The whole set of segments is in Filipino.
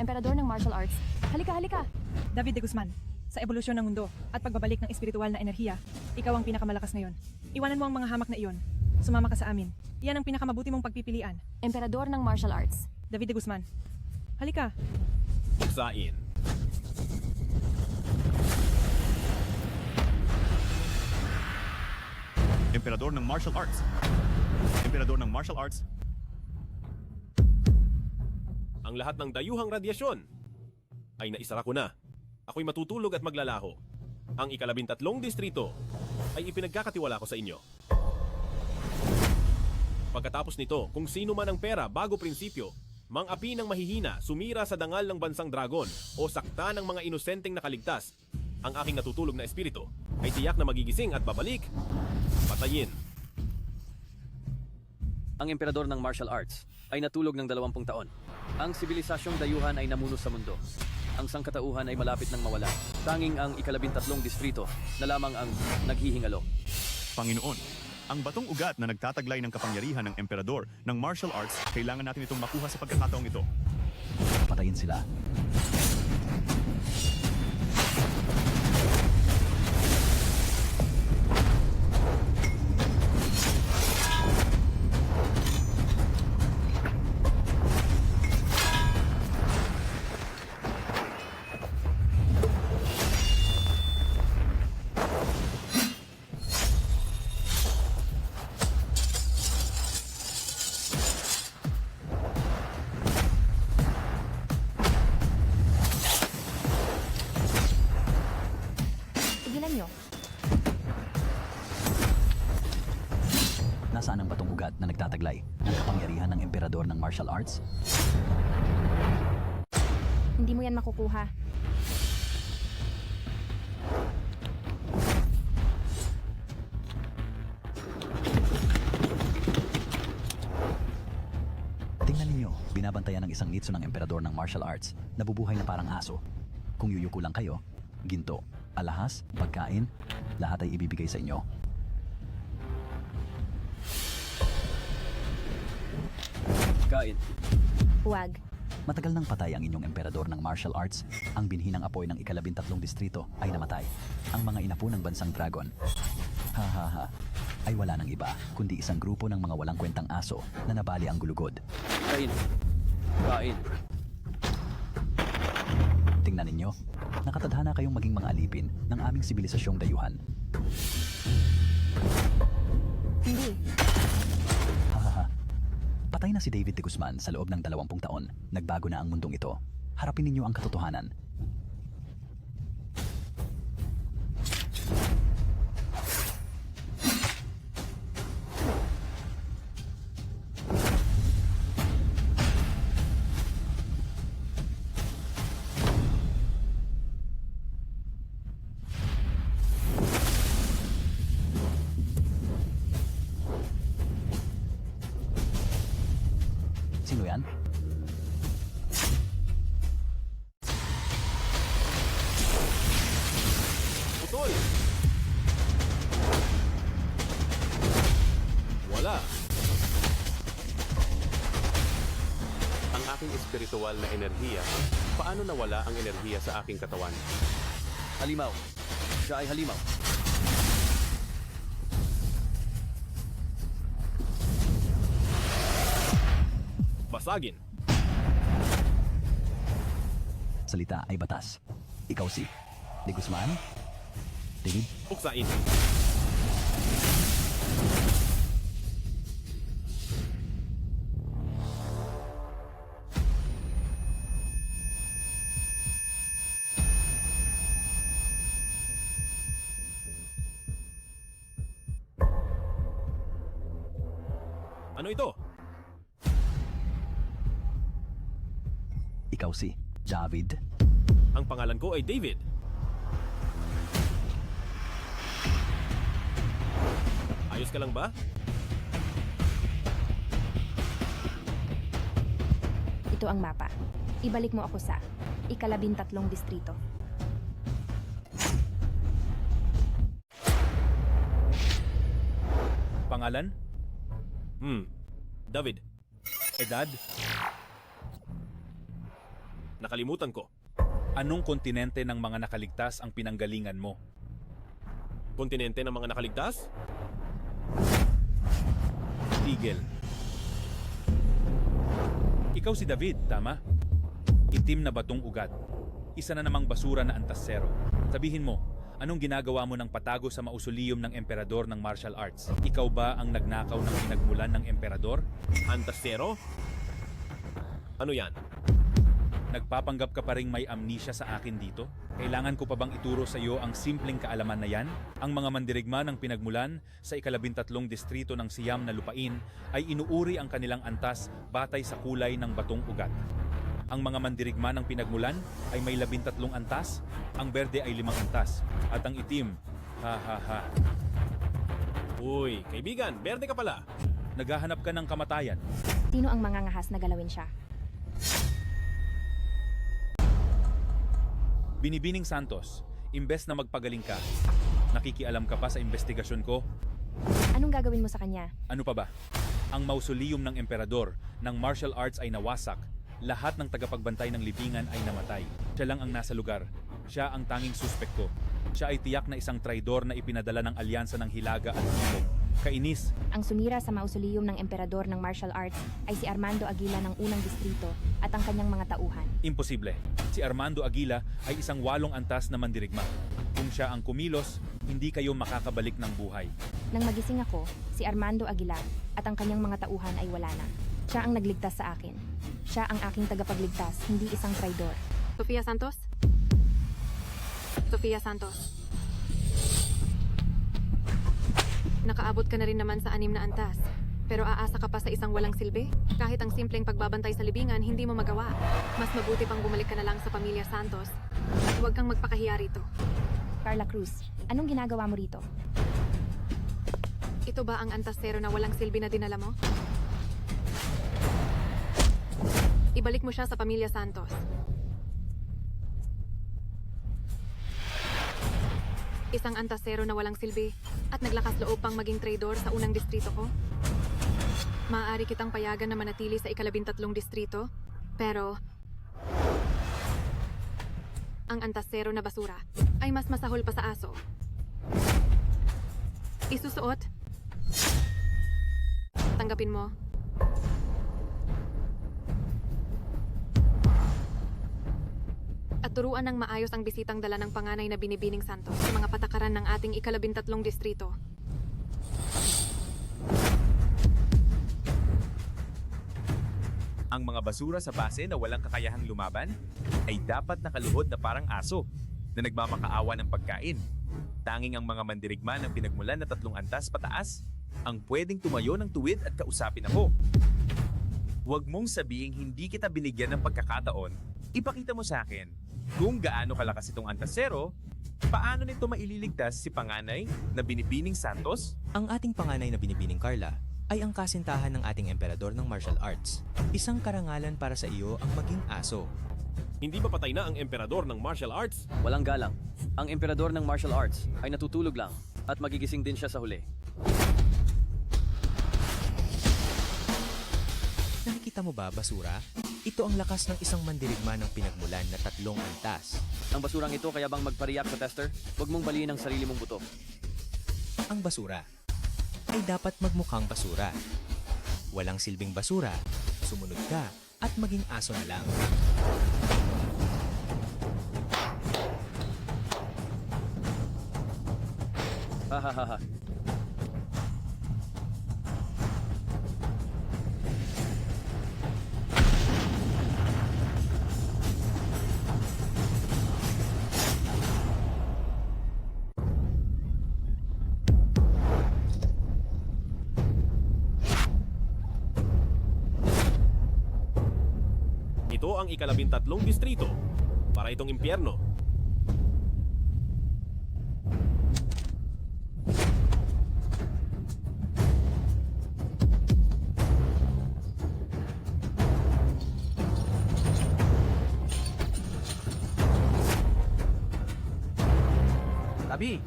Emperador ng martial arts. Halika, halika! David de Guzman, sa ebolusyon ng mundo at pagbabalik ng espiritual na enerhiya, ikaw ang pinakamalakas ngayon. Iwanan mo ang mga hamak na iyon. Sumama ka sa amin. Iyan ang pinakamabuti mong pagpipilian. Emperador ng martial arts. David de Guzman, halika. Buksain. Emperador ng martial arts. Emperador ng martial arts. Ang lahat ng dayuhang radyasyon ay naisara ko na. Ako'y matutulog at maglalaho. Ang ika-13 distrito ay ipinagkakatiwala ko sa inyo. Pagkatapos nito, kung sino man ang pera bago prinsipyo, mang-api ng mahihina, sumira sa dangal ng bansang dragon o sakta ng mga inosenteng nakaligtas, ang aking natutulog na espiritu ay tiyak na magigising at babalik, patayin. Ang emperador ng martial arts ay natulog ng 20 taon. Ang sibilisasyong dayuhan ay namuno sa mundo. Ang sangkatauhan ay malapit ng mawala. Tanging ang ika-13 distrito na lamang ang naghihingalo. Panginoon, ang batong ugat na nagtataglay ng kapangyarihan ng emperador ng martial arts, kailangan natin itong makuha sa pagkakataong ito. Patayin sila. Tigilan nyo. Nasaan ang batong ugat na nagtataglay ng kapangyarihan ng emperador ng martial arts? Hindi mo yan makukuha. Tingnan ninyo, binabantayan ng isang nitso ng emperador ng martial arts, nabubuhay na parang aso. Kung yuyuko lang kayo, ginto, alahas, pagkain, lahat ay ibibigay sa inyo. Kain. Huwag. Matagal nang patay ang inyong emperador ng martial arts, ang binhi ng apoy ng ika-13 distrito ay namatay. Ang mga inapo ng bansang dragon, ay wala nang iba, kundi isang grupo ng mga walang kwentang aso na nabali ang gulugod. Kain. Kain. Tingnan ninyo, nakatadhana kayong maging mga alipin ng aming sibilisasyong dayuhan. Hindi. Patay na si David de Guzman sa loob ng 20 taon. Nagbago na ang mundong ito. Harapin ninyo ang katotohanan. Sino yan? Putol! Wala. Ang aking espiritual na enerhiya, paano nawala ang enerhiya sa aking katawan? Halimaw. Siya ay halimaw. Basagin. Salita ay batas. Ikaw si de Guzman? David? Buksain. Ano ito? Ikaw si David? Ang pangalan ko ay David. Ayos ka lang ba? Ito ang mapa. Ibalik mo ako sa ika-13 distrito. Pangalan? David. Edad? Nakalimutan ko. Anong kontinente ng mga nakaligtas ang pinanggalingan mo? Kontinente ng mga nakaligtas? Tigel. Ikaw si David, tama? Itim na batong ugat. Isa na namang basura na antasero. Sabihin mo, anong ginagawa mo ng patago sa mausoleum ng emperador ng martial arts? Ikaw ba ang nagnakaw ng pinagmulan ng emperador? Antasero? Ano yan? Nagpapanggap ka pa ring may amnesia sa akin dito? Kailangan ko pa bang ituro sa iyo ang simpleng kaalaman na yan? Ang mga mandirigma ng pinagmulan sa ika-13 distrito ng Siam na lupain ay inuuri ang kanilang antas batay sa kulay ng batong ugat. Ang mga mandirigma ng pinagmulan ay may 13 antas, ang berde ay 5 antas, at ang itim, ha ha ha. Uy, kaibigan, berde ka pala. Naghahanap ka ng kamatayan. Sino ang mangangahas na galawin siya? Binibining Santos, imbes na magpagaling ka, nakikialam ka pa sa investigasyon ko? Anong gagawin mo sa kanya? Ano pa ba? Ang mausoleum ng emperador ng martial arts ay nawasak. Lahat ng tagapagbantay ng libingan ay namatay. Siya lang ang nasa lugar. Siya ang tanging suspek ko. Siya ay tiyak na isang traidor na ipinadala ng alyansa ng Hilaga at Timog. Kainis, Ang sumira sa mausoleum ng emperador ng martial arts ay si Armando Aguila ng unang distrito at ang kanyang mga tauhan. imposible. Si Armando Aguila ay isang 8 antas na mandirigma. Kung siya ang kumilos, hindi kayo makakabalik ng buhay. Nang magising ako, si Armando Aguila at ang kanyang mga tauhan ay wala na. Siya ang nagligtas sa akin. Siya ang aking tagapagligtas, hindi isang traidor. Sofia Santos? Sofia Santos. Nakaabot ka na rin naman sa 6 na antas. Pero aasa ka pa sa isang walang silbi? Kahit ang simpleng pagbabantay sa libingan, hindi mo magawa. Mas mabuti pang bumalik ka na lang sa pamilya Santos. At huwag kang magpakahiya rito. Carla Cruz, anong ginagawa mo rito? Ito ba ang antasero na walang silbi na dinala mo? Ibalik mo siya sa pamilya Santos. Isang antasero na walang silbi at naglakas loob pang maging traidor sa unang distrito ko. Maaari kitang payagan na manatili sa ika-13 distrito, pero ang antasero na basura ay mas masahol pa sa aso. Isusuot? Tanggapin mo. At turuan ng maayos ang bisitang dala ng panganay na Binibining Santos sa mga patakaran ng ating ika-13 distrito. Ang mga basura sa base na walang kakayahang lumaban ay dapat nakaluhod na parang aso na nagmamakaawa ng pagkain. Tanging ang mga mandirigma ng pinagmulan na 3 antas pataas ang pwedeng tumayo ng tuwid at kausapin ako. Huwag mong sabihing hindi kita binigyan ng pagkakataon. Ipakita mo sa akin kung gaano kalakas itong antasero, paano nito maililigtas si panganay na Binibining Santos? Ang ating panganay na Binibining Carla ay ang kasintahan ng ating emperador ng martial arts. Isang karangalan para sa iyo ang maging aso. Hindi ba patay na ang emperador ng martial arts? Walang galang. Ang emperador ng martial arts ay natutulog lang at magigising din siya sa huli. Nakikita mo ba, basura? Ito ang lakas ng isang mandirigma ng pinagmulan na 3 antas. Ang basurang ito kaya bang magpariyak sa tester? Huwag mong baliin ang sarili mong buto. Ang basura ay dapat magmukhang basura. Walang silbing basura, sumunod ka at maging aso na lang. Hahaha. Ito ang ika-13 distrito. Para itong impyerno. Tabi!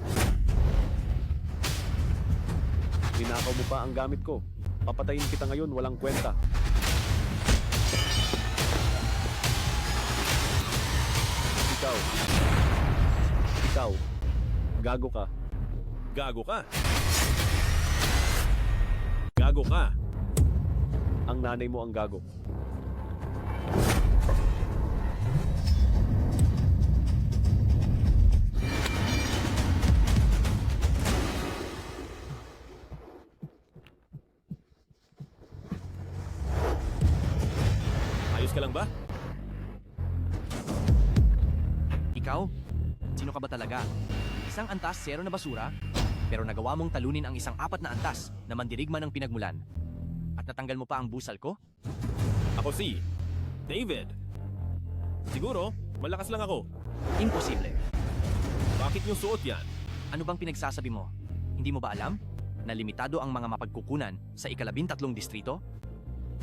Ninakaw mo pa ang gamit ko. Papatayin kita ngayon, walang kwenta. Ikaw, gago ka. Gago ka. Gago ka. Ang nanay mo ang gago. Ayos ka lang ba? Ikaw? Sino ka ba talaga? Isang antas, zero na basura? Pero nagawa mong talunin ang isang 4 na antas na mandirigma ng pinagmulan. At natanggal mo pa ang busal ko? Ako si David. Siguro, malakas lang ako. Imposible. Bakit yung suot yan? Ano bang pinagsasabi mo? Hindi mo ba alam na limitado ang mga mapagkukunan sa 13 distrito?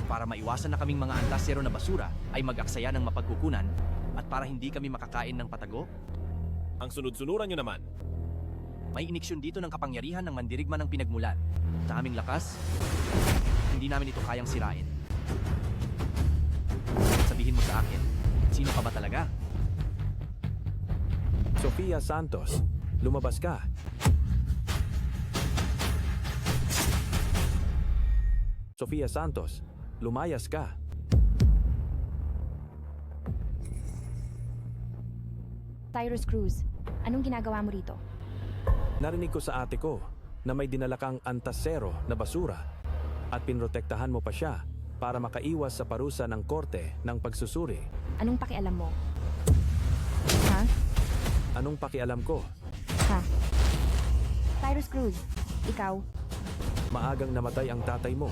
Para maiwasan na kaming mga antas zero na basura ay mag-aksaya ng mapagkukunan at para hindi kami makakain ng patago? Ang sunod-sunuran nyo naman. May iniksyon dito ng kapangyarihan ng mandirigma ng pinagmulan. Sa aming lakas, hindi namin ito kayang sirain. Sabihin mo sa akin, sino ka ba talaga? Sofia Santos, lumabas ka. Sofia Santos, lumayas ka. Cyrus Cruz, anong ginagawa mo rito? Narinig ko sa ate ko na may dinala kang antasero na basura at pinrotektahan mo pa siya para makaiwas sa parusa ng korte ng pagsusuri. Anong pakialam mo? Ha? Anong pakialam ko? Ha? Cyrus Cruz, ikaw? Maagang namatay ang tatay mo.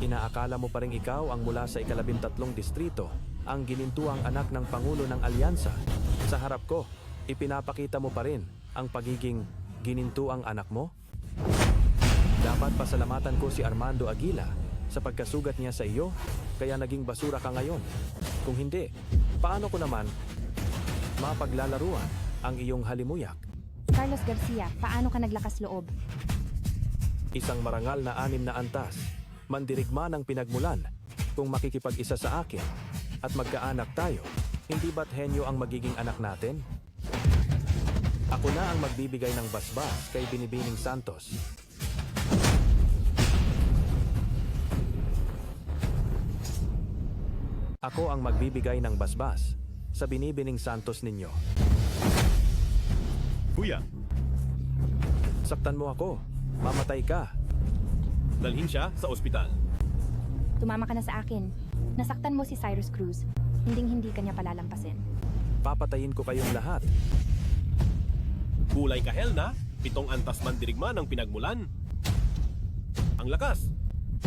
Inaakala mo pa rin ikaw ang mula sa 13 distrito, ang ginintuang anak ng Pangulo ng Alyansa. Sa harap ko, ipinapakita mo pa rin ang pagiging ginintuang anak mo? Dapat pasalamatan ko si Armando Aguila sa pagkasugat niya sa iyo, kaya naging basura ka ngayon. Kung hindi, paano ko naman mapaglalaruan ang iyong halimuyak? Carlos Garcia, paano ka naglakas loob? Isang marangal na 6 na antas, mandirigma ng pinagmulan. Kung makikipag-isa sa akin at magkaanak tayo, hindi ba't henyo ang magiging anak natin? Ako na ang magbibigay ng basbas kay Binibining Santos. Ako ang magbibigay ng basbas sa Binibining Santos ninyo. Kuya, Saktan mo ako, mamatay ka. Dalhin siya sa ospital. Tumama ka na sa akin. Nasaktan mo si Cyrus Cruz. Hinding-hindi ka niya palalampasin. Papatayin ko kayong lahat. Kulay kahel na, 7 antas mandirigma ng pinagmulan. Ang lakas.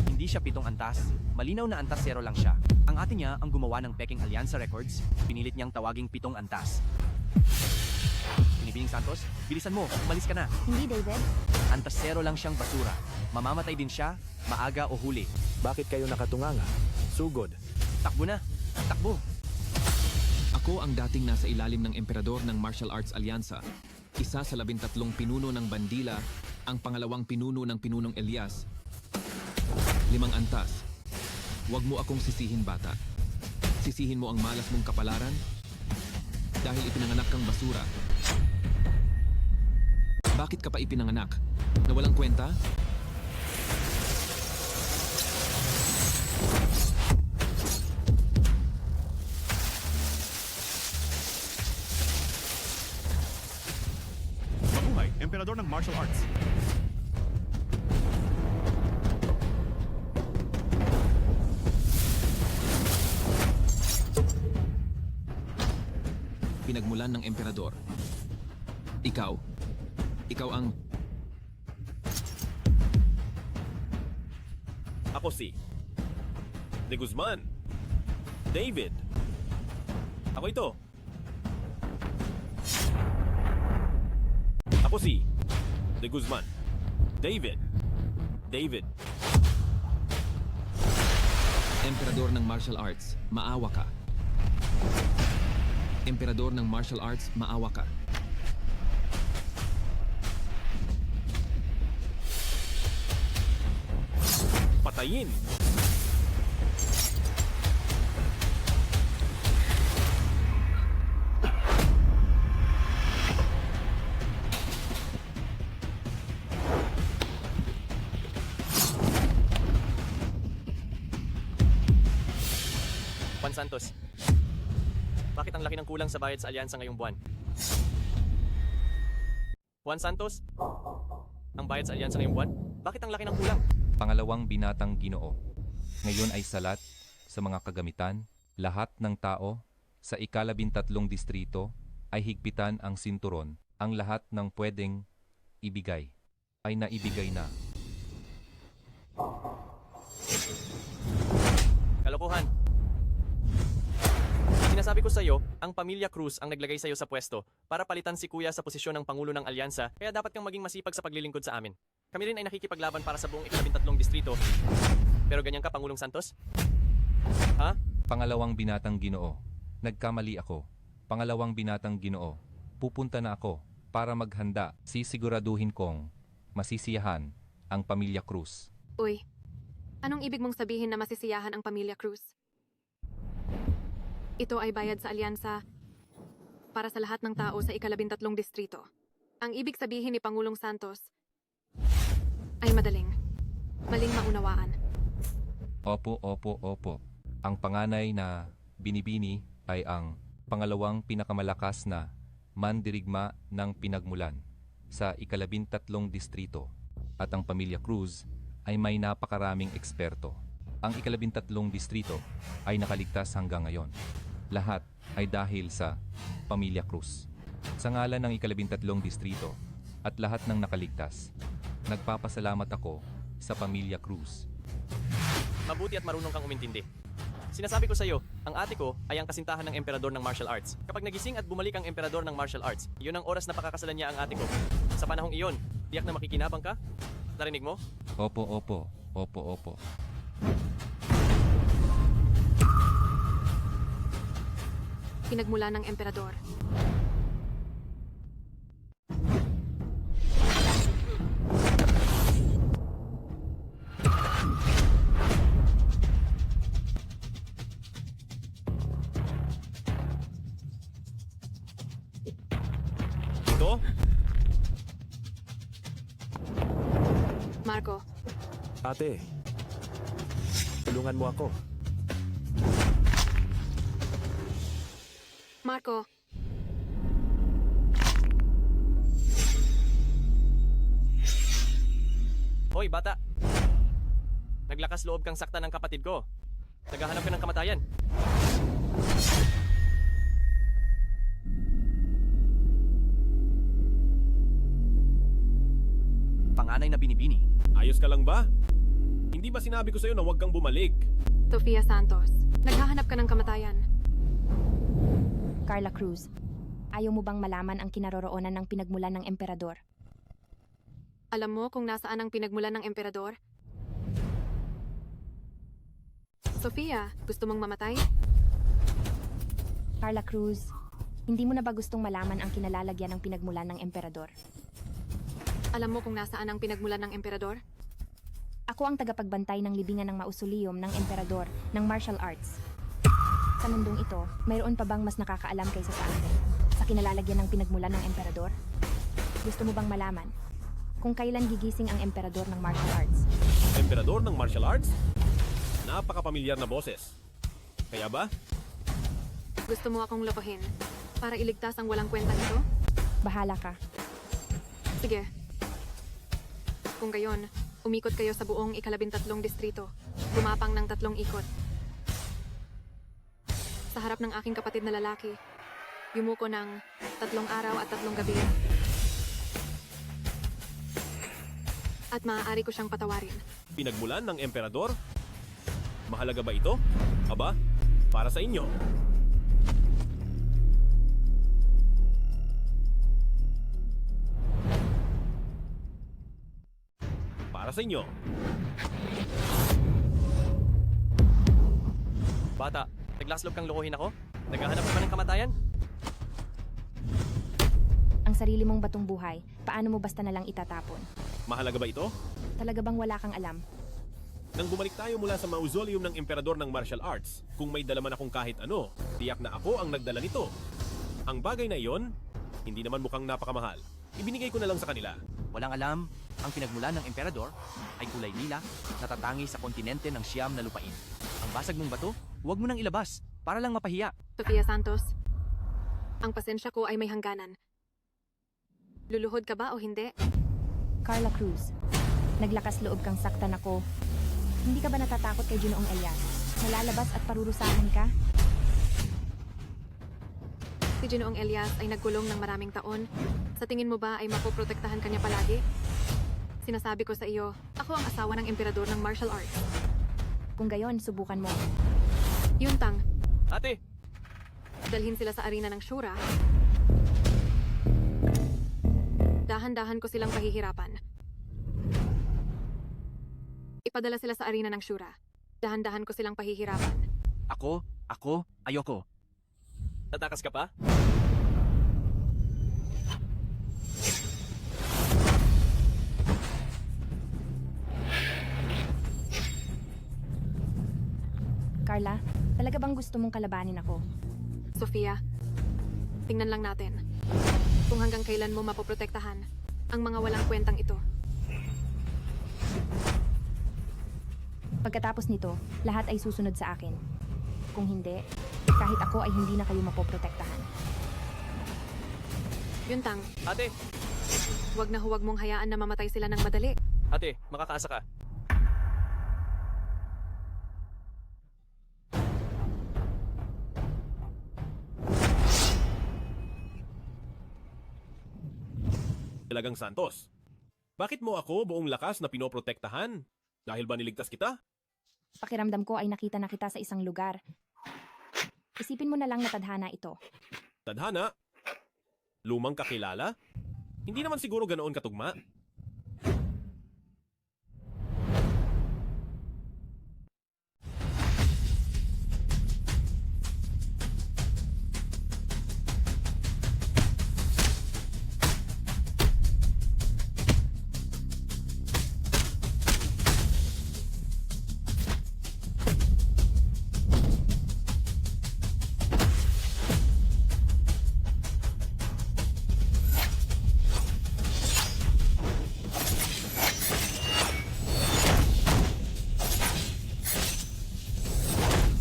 Hindi siya 7 antas. Malinaw na antas zero lang siya. Ang ate niya ang gumawa ng peking Alyansa Records. Pinilit niyang tawaging 7 antas. Binibining Santos, bilisan mo, umalis ka na. Hindi, David. Antas zero lang siyang basura. Mamamatay din siya, maaga o huli. Bakit kayo nakatunganga? Sugod. Takbo na, takbo. Ako ang dating nasa ilalim ng emperador ng Martial Arts Alyansa. Isa sa 13 pinuno ng Bandila, ang pangalawang pinuno ng Pinunong Elias. 5 antas. Huwag mo akong sisihin, bata. Sisihin mo ang malas mong kapalaran dahil ipinanganak kang basura. Bakit ka pa ipinanganak? Na walang kwenta? mabuhay, emperador ng martial arts. Pinagmulan ng emperador. Ikaw ang... Ako si De Guzman. David. Ako ito. Ako si De Guzman. David. Emperador ng martial arts, maawa ka. Emperador ng martial arts, maawa ka. Patayin. Juan Santos, bakit ang laki ng kulang sa bayad sa alyansa ngayong buwan? Juan Santos, ang bayad sa alyansa ngayong buwan? Bakit ang laki ng kulang? Pangalawang binatang Ginoo. Ngayon ay salat sa mga kagamitan, lahat ng tao sa ika-13 distrito ay higpitan ang sinturon. Ang lahat ng pwedeng ibigay ay naibigay na. Kalokohan. Sinasabi ko sa iyo, ang pamilya Cruz ang naglagay sa iyo sa pwesto para palitan si Kuya sa posisyon ng Pangulo ng Alyansa, kaya dapat kang maging masipag sa paglilingkod sa amin. Kami rin ay nakikipaglaban para sa buong ika-13 distrito. Pero ganyan ka, Pangulong Santos? Ha? Pangalawang binatang Ginoo. Nagkamali ako. Pangalawang binatang Ginoo. Pupunta na ako para maghanda. Sisiguraduhin kong masisiyahan ang pamilya Cruz. Uy, anong ibig mong sabihin na masisiyahan ang pamilya Cruz? Ito ay bayad sa alyansa para sa lahat ng tao sa ika-13 distrito. Ang ibig sabihin ni Pangulong Santos ay maling maunawaan. Opo. Ang panganay na binibini ay ang pangalawang pinakamalakas na mandirigma ng pinagmulan sa ika-13 distrito at ang pamilya Cruz ay may napakaraming eksperto. Ang ika-13 distrito ay nakaligtas hanggang ngayon. Lahat ay dahil sa pamilya Cruz. Sa ngalan ng ika-13 distrito at lahat ng nakaligtas, nagpapasalamat ako sa pamilya Cruz. Mabuti at marunong kang umintindi. Sinasabi ko sa iyo, ang ate ko ay ang kasintahan ng emperador ng martial arts. Kapag nagising at bumalik ang emperador ng martial arts, iyon ang oras na pakakasalan niya ang ate ko. Sa panahong iyon, tiyak na makikinabang ka? Narinig mo? Opo. Pinagmula ng emperador. Ito? Marco, Ate, tulungan mo ako. Marco, Hoy, bata! Naglakas loob kang sakta ng kapatid ko. Naghahanap ka ng kamatayan. Panganay na binibini. Ayos ka lang ba? Hindi ba sinabi ko sa'yo na huwag kang bumalik? Sofia Santos, naghahanap ka ng kamatayan. Carla Cruz, ayaw mo bang malaman ang kinaroroonan ng pinagmulan ng emperador? Alam mo kung nasaan ang pinagmulan ng emperador? Sofia, gusto mong mamatay? Carla Cruz, hindi mo na ba gustong malaman ang kinalalagyan ng pinagmulan ng emperador? Alam mo kung nasaan ang pinagmulan ng emperador? Ako ang tagapagbantay ng libingan ng mausoleum ng emperador ng martial arts. Sa mundong ito, mayroon pa bang mas nakakaalam kaysa sa akin sa kinalalagyan ng pinagmulan ng emperador? Gusto mo bang malaman kung kailan gigising ang emperador ng martial arts? Emperador ng martial arts? Napakapamilyar na boses. Kaya ba? Gusto mo akong lokohin para iligtas ang walang kwenta nito? Bahala ka. Sige. Kung gayon, umikot kayo sa buong ika-13 distrito. Gumapang ng 3 ikot. Sa harap ng aking kapatid na lalaki, yumuko ng 3 araw at 3 gabi. At maaari ko siyang patawarin. Pinagmulan ng emperador? Mahalaga ba ito? Aba, para sa inyo. Para sa inyo. Bata, naglaslog kang lokohin ako? Naghahanap ka ba ng kamatayan? Ang sarili mong batong buhay, paano mo basta na lang itatapon? Mahalaga ba ito? Talaga bang wala kang alam? Nang bumalik tayo mula sa mausoleum ng emperador ng martial arts, kung may dala man akong kahit ano, tiyak na ako ang nagdala nito. Ang bagay na iyon, hindi naman mukhang napakamahal. Ibinigay ko na lang sa kanila. Walang alam, ang pinagmulan ng emperador ay kulay lila, natatangi sa kontinente ng siyam na lupain. Ang basag mong bato, huwag mo nang ilabas. para lang mapahiya. Sofia Santos, ang pasensya ko ay may hangganan. Luluhod ka ba o hindi? Carla Cruz, naglakas loob kang saktan ako. Hindi ka ba natatakot kay Ginoong Elias? Nalalabas at parurusahan ka? Si Ginoong Elias ay nagkulong ng maraming taon. Sa tingin mo ba ay mapoprotektahan kanya palagi? Sinasabi ko sa iyo, ako ang asawa ng emperador ng martial arts. Kung gayon, subukan mo. Yuntang, Ate! dalhin sila sa arena ng Shura. Dahan-dahan ko silang pahihirapan. Ipadala sila sa arena ng Shura. Dahan-dahan ko silang pahihirapan. Ako, ayoko. Tatakas ka pa? Carla, talaga bang gusto mong kalabanin ako? Sofia, tingnan lang natin kung hanggang kailan mo mapoprotektahan ang mga walang kwentang ito. Pagkatapos nito, lahat ay susunod sa akin. Kung hindi, kahit ako ay hindi na kayo mapoprotektahan. Yuntang, Ate! huwag na huwag mong hayaan na mamatay sila ng madali. Ate, makakaasa ka. Talagang Santos. Bakit mo ako buong lakas na pinoprotektahan? Dahil ba niligtas kita? Pakiramdam ko ay nakita na kita sa isang lugar. Isipin mo na lang na tadhana ito. Tadhana? Lumang kakilala? Hindi naman siguro ganoon katugma.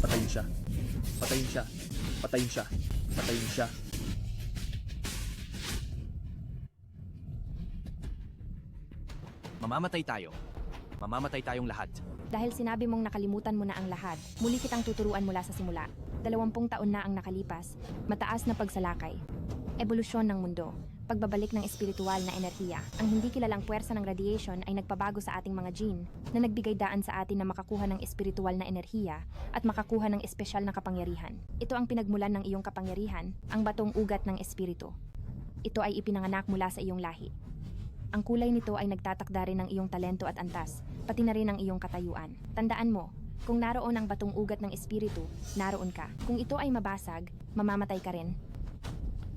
Patayin siya. Patayin siya. Patayin siya. Patayin siya. Mamamatay tayo. Mamamatay tayong lahat. Dahil sinabi mong nakalimutan mo na ang lahat, muli kitang tuturuan mula sa simula. 20 taon na ang nakalipas, mataas na pagsalakay. Ebolusyon ng mundo, pagbabalik ng espiritual na enerhiya. Ang hindi kilalang puwersa ng radiation ay nagpabago sa ating mga gene na nagbigay daan sa atin na makakuha ng espiritual na enerhiya at makakuha ng espesyal na kapangyarihan. Ito ang pinagmulan ng iyong kapangyarihan, ang batong ugat ng espiritu. Ito ay ipinanganak mula sa iyong lahi. Ang kulay nito ay nagtatakda rin ng iyong talento at antas, pati na rin ang iyong katayuan. Tandaan mo, kung naroon ang batong ugat ng espiritu, naroon ka. Kung ito ay mabasag, mamamatay ka rin.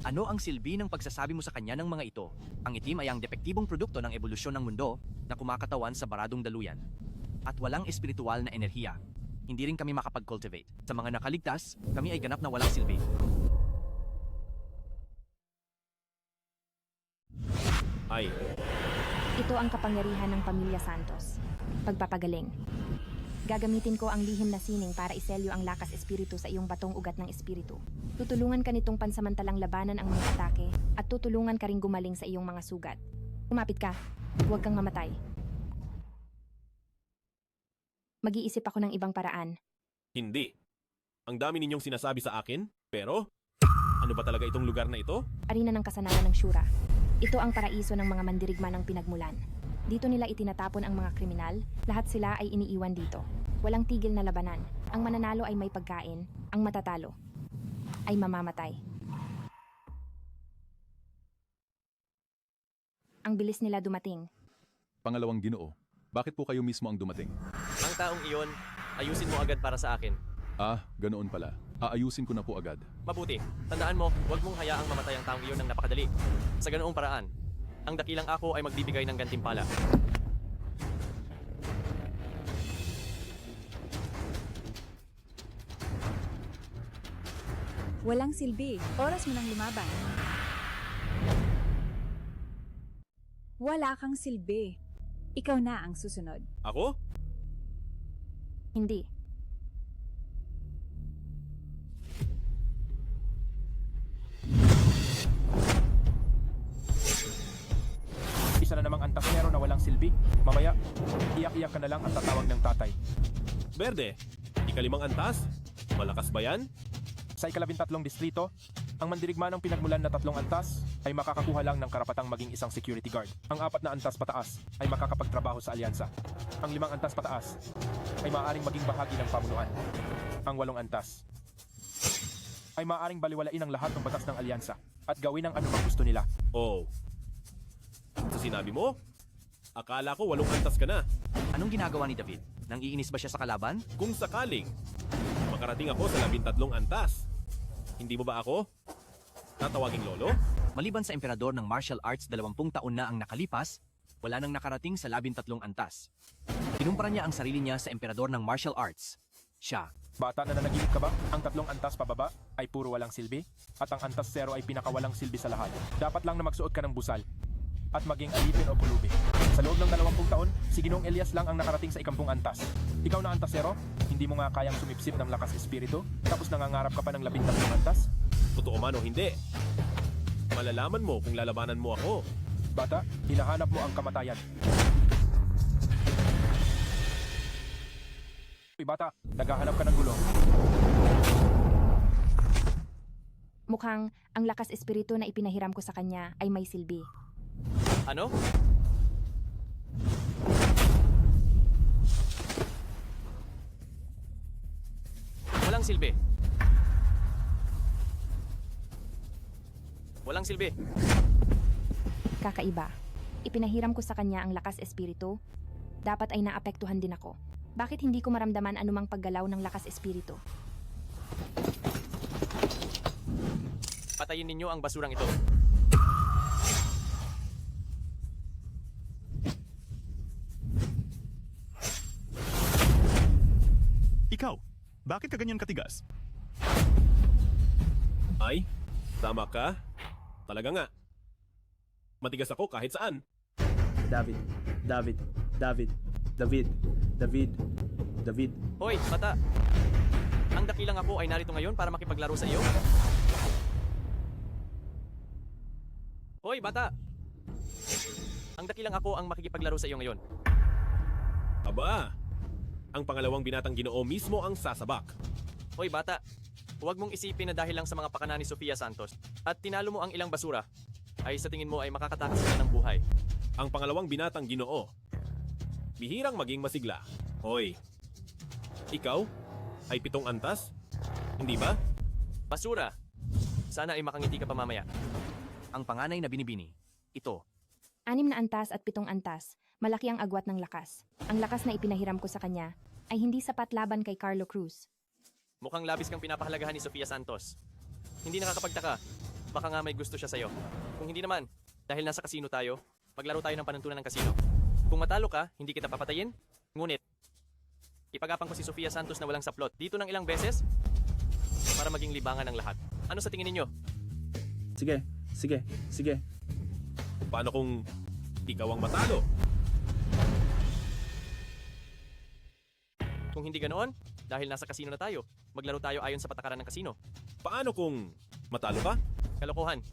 Ano ang silbi ng pagsasabi mo sa kanya ng mga ito? Ang itim ay ang depektibong produkto ng ebolusyon ng mundo na kumakatawan sa baradong daluyan. At walang espiritual na enerhiya. Hindi rin kami makapag-cultivate. Sa mga nakaligtas, kami ay ganap na walang silbi. Ay, Ito ang kapangyarihan ng Pamilya Santos. Pagpapagaling. Gagamitin ko ang lihim na sining para iselyo ang lakas espiritu sa iyong batong ugat ng espiritu. Tutulungan ka nitong pansamantalang labanan ang mga atake at tutulungan ka ring gumaling sa iyong mga sugat. Kumapit ka. Huwag kang mamatay. Mag-iisip ako ng ibang paraan. hindi. Ang dami ninyong sinasabi sa akin, pero ano ba talaga itong lugar na ito? Arena ng kasanayan ng Shura. Ito ang paraiso ng mga mandirigma ng pinagmulan. Dito nila itinatapon ang mga kriminal, lahat sila ay iniiwan dito. Walang tigil na labanan. Ang mananalo ay may pagkain, ang matatalo ay mamamatay. Ang bilis nila dumating. Pangalawang Ginoo, bakit po kayo mismo ang dumating? Ang taong iyon, ayusin mo agad para sa akin. Ah, ganoon pala. Aayusin ko na po agad. Mabuti. Tandaan mo, huwag mong hayaang mamatay ang taong iyon ng napakadali. Sa ganoong paraan, ang dakilang ako ay magbibigay ng gantimpala. Walang silbi. Oras mo nang lumaban. Wala kang silbi. Ikaw na ang susunod. Ako? Hindi. ka na lang at tatawag ng tatay. Berde, ikalimang antas? Malakas ba yan? Sa ika-13 distrito, ang mandirigma ng pinagmulan na 3 antas ay makakakuha lang ng karapatang maging isang security guard. Ang 4 na antas pataas ay makakapagtrabaho sa alyansa. Ang 5 antas pataas ay maaaring maging bahagi ng pamunuan. Ang 8 antas ay maaaring baliwalain ang lahat ng batas ng alyansa at gawin ang anumang gusto nila. Oh. Sa sinabi mo? Akala ko 8 antas ka na. Anong ginagawa ni David? Nang-iinis ba siya sa kalaban? Kung sakaling, makarating ako sa 13 antas. Hindi mo ba ako tatawaging lolo? Maliban sa emperador ng martial arts 20 taon na ang nakalipas, wala nang nakarating sa 13 antas. Kinumpara niya ang sarili niya sa emperador ng martial arts. Siya. Bata na nanaginip ka ba? Ang 3 antas pababa ay puro walang silbi at ang antas 0 ay pinakawalang silbi sa lahat. Dapat lang na magsuot ka ng busal at maging alipin o pulubi. Sa loob ng 20 taon, si Ginoong Elias lang ang nakarating sa 10 antas. Ikaw na antas 0, hindi mo nga kayang sumipsip ng lakas espiritu, tapos nangangarap ka pa ng 13 antas? Totoo man o hindi? Malalaman mo kung lalabanan mo ako. Bata, hinahanap mo ang kamatayan. Uy bata, naghahanap ka ng gulo. Mukhang ang lakas espiritu na ipinahiram ko sa kanya ay may silbi. Ano? Walang silbi. Walang silbi. Kakaiba. Ipinahiram ko sa kanya ang lakas espiritu. Dapat ay naapektuhan din ako. Bakit hindi ko maramdaman anumang paggalaw ng lakas espiritu? Patayin ninyo ang basurang ito. Ikaw, bakit ka ganyan katigas? Ay, tama ka. Talaga nga. Matigas ako kahit saan. David, David, David, David, David, David. Hoy, bata! Ang dakilang ako ay narito ngayon para makipaglaro sa iyo? Hoy, bata! Ang dakilang ako ang makikipaglaro sa iyo ngayon. Aba, ang pangalawang binatang Ginoo mismo ang sasabak. Hoy, bata! Huwag mong isipin na dahil lang sa mga pakana ni Sofia Santos at tinalo mo ang ilang basura, ay sa tingin mo ay makakatakas ka ng buhay. Ang pangalawang binatang Ginoo, bihirang maging masigla. Hoy, ikaw ay 7 antas? Hindi ba? Basura! Sana ay makangiti ka pa mamaya. Ang panganay na binibini, ito. 6 na antas at 7 antas. Malaki ang agwat ng lakas. Ang lakas na ipinahiram ko sa kanya ay hindi sapat laban kay Carlo Cruz. Mukhang labis kang pinapahalagahan ni Sofia Santos. Hindi nakakapagtaka. Baka nga may gusto siya sa'yo. Kung hindi naman, dahil nasa kasino tayo, maglaro tayo ng panuntunan ng kasino. Kung matalo ka, hindi kita papatayin. Ngunit, ipagapang ko si Sofia Santos na walang saplot dito ng ilang beses para maging libangan ng lahat. Ano sa tingin ninyo? Sige, sige, sige. Paano kung ikaw ang matalo? Kung hindi ganoon, dahil nasa kasino na tayo, maglaro tayo ayon sa patakaran ng kasino. Paano kung matalo ka? Kalokohan.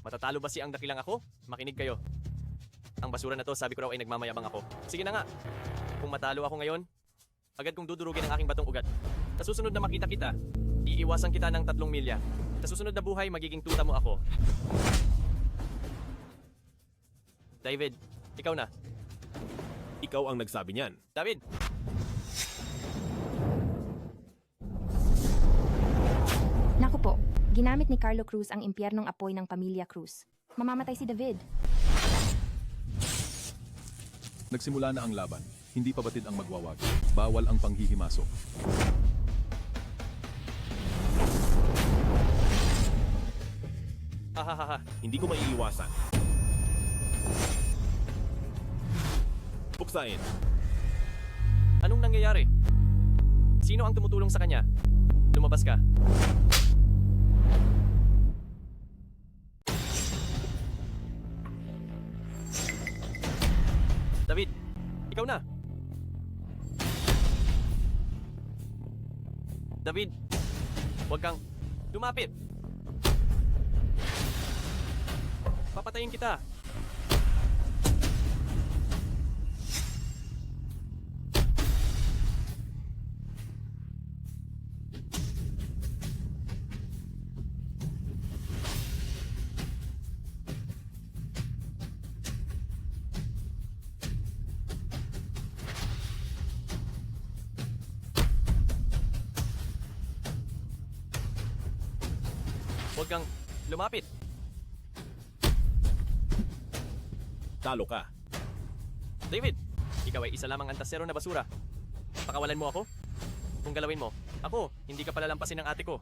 Matatalo ba si ang dakilang ako? Makinig kayo. Ang basura na to, sabi ko raw ay nagmamayabang ako. Sige na nga. Kung matalo ako ngayon, agad kong dudurugin ang aking batong ugat. Sa susunod na makita kita, iiwasan kita ng 3 milya. Sa susunod na buhay, magiging tuta mo ako. David, ikaw na. Ikaw ang nagsabi niyan. David! Naku po, ginamit ni Carlo Cruz ang impyernong apoy ng pamilya Cruz. Mamamatay si David. Nagsimula na ang laban. Hindi pa batid ang magwawag. Bawal ang panghihimasok. Hahaha. Hindi ko maiiwasan. Buksain. Anong nangyayari? Sino ang tumutulong sa kanya? Lumabas ka. David, ikaw na. David, huwag kang lumapit. Papatayin kita. Huwag kang lumapit. Talo ka. David, ikaw ay isa lamang antasero na basura. Pakawalan mo ako? Kung galawin mo, ako, hindi ka palalampasin ng ate ko.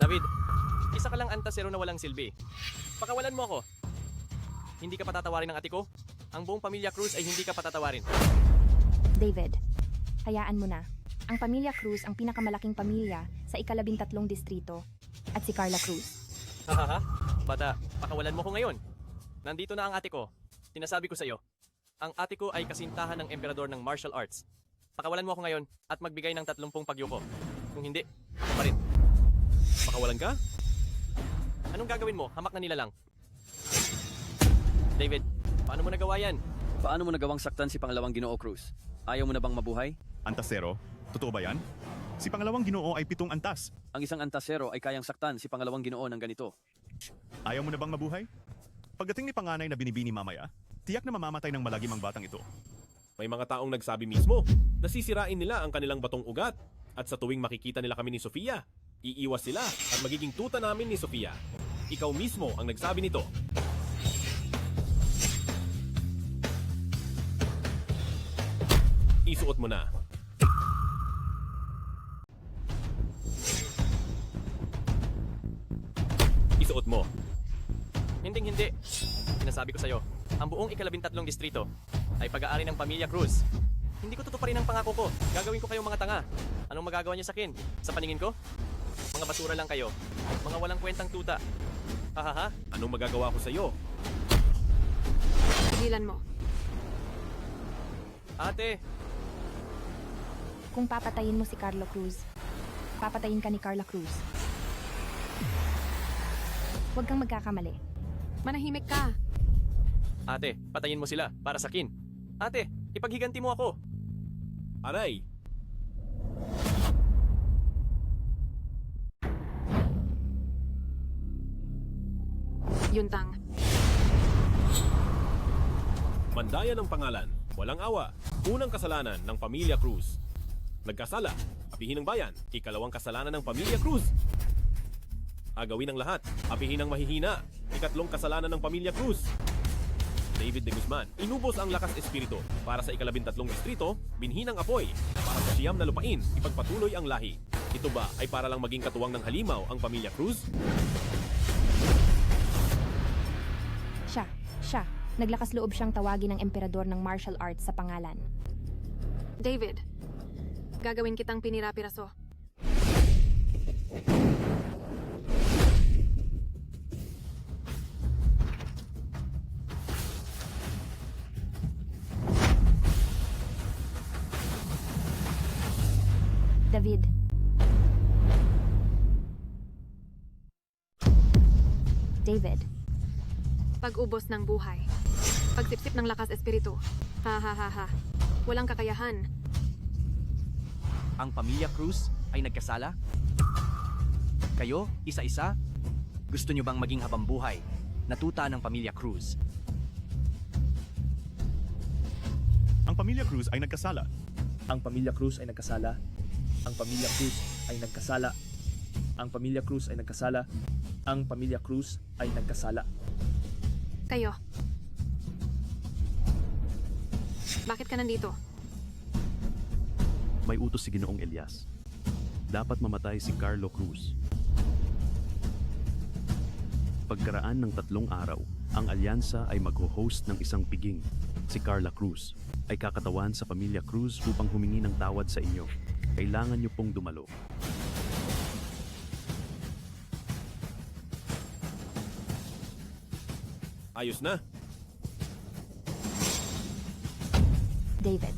David, isa ka lang antasero na walang silbi. Pakawalan mo ako. Hindi ka patatawarin ng ate ko. Ang buong pamilya Cruz ay hindi ka patatawarin. David, hayaan mo na. Ang pamilya Cruz ang pinakamalaking pamilya sa ika-13 distrito at si Carla Cruz. Hahaha, bata, pakawalan mo ko ngayon. Nandito na ang ate ko. Sinasabi ko sa iyo, ang ate ko ay kasintahan ng emperador ng martial arts. Pakawalan mo ako ngayon at magbigay ng 30 pagyuko. Kung hindi, ako pa rin. Pakawalan ka? Anong gagawin mo? Hamak na nila lang. David, paano mo nagawa yan? Paano mo nagawang saktan si Pangalawang Ginoo Cruz? Ayaw mo na bang mabuhay? Antasero? Totoo ba yan? Si Pangalawang Ginoo ay 7 antas. Ang isang antasero ay kayang saktan si Pangalawang Ginoo ng ganito. Ayaw mo na bang mabuhay? Pagdating ni panganay na binibini mamaya, tiyak na mamamatay ng malagim ang batang ito. May mga taong nagsabi mismo, nasisirain nila ang kanilang batong ugat. At sa tuwing makikita nila kami ni Sofia, iiwas sila at magiging tuta namin ni Sofia. Ikaw mismo ang nagsabi nito. Isuot mo na. Isuot mo. Hinding-hindi. Sinasabi ko sa'yo, ang buong ika-13 distrito ay pag-aari ng pamilya Cruz. Hindi ko tutuparin ang pangako ko. Gagawin ko kayong mga tanga. Anong magagawa niyo sa akin? Sa paningin ko? Mga basura lang kayo. Mga walang kwentang tuta. Hahaha. Anong magagawa ko sa'yo? Tigilan mo. Ate, Kung papatayin mo si Carlo Cruz, papatayin ka ni Carla Cruz. Huwag kang magkakamali. Manahimik ka. ate, patayin mo sila para sa akin. Ate, ipaghiganti mo ako. Aray! Yuntang. Mandayan ng pangalan, walang awa. Unang kasalanan ng pamilya Cruz. Nagkasala, apihin ng bayan. Ikalawang kasalanan ng pamilya Cruz. Agawin ang lahat, apihin ang mahihina. Ikatlong kasalanan ng pamilya Cruz. David de Guzman, inubos ang lakas espiritu. Para sa ika-13 distrito, binhin ang apoy. Para sa siyam na lupain, ipagpatuloy ang lahi. Ito ba ay para lang maging katuwang ng halimaw ang pamilya Cruz? Siya. Naglakas loob siyang tawagin ng emperador ng martial arts sa pangalan. David, gagawin kitang pinira-piraso. David. David. Pag-ubos ng buhay. Pagsipsip ng lakas espiritu. Ha ha ha ha. Walang kakayahan. Ang pamilya Cruz ay nagkasala? Kayo, isa-isa? Gusto nyo bang maging habang buhay? Natuta ng pamilya Cruz. Ang pamilya Cruz ay nagkasala. Ang pamilya Cruz ay nagkasala. Ang pamilya Cruz ay nagkasala. Ang pamilya Cruz ay nagkasala. Ang pamilya Cruz ay nagkasala. Kayo. Bakit ka nandito? May utos si Ginoong Elias. Dapat mamatay si Carlo Cruz. Pagkaraan ng 3 araw, ang alyansa ay mag-host ng isang piging. Si Carla Cruz ay kakatawan sa pamilya Cruz upang humingi ng tawad sa inyo. Kailangan niyo pong dumalo. Ayos na. David.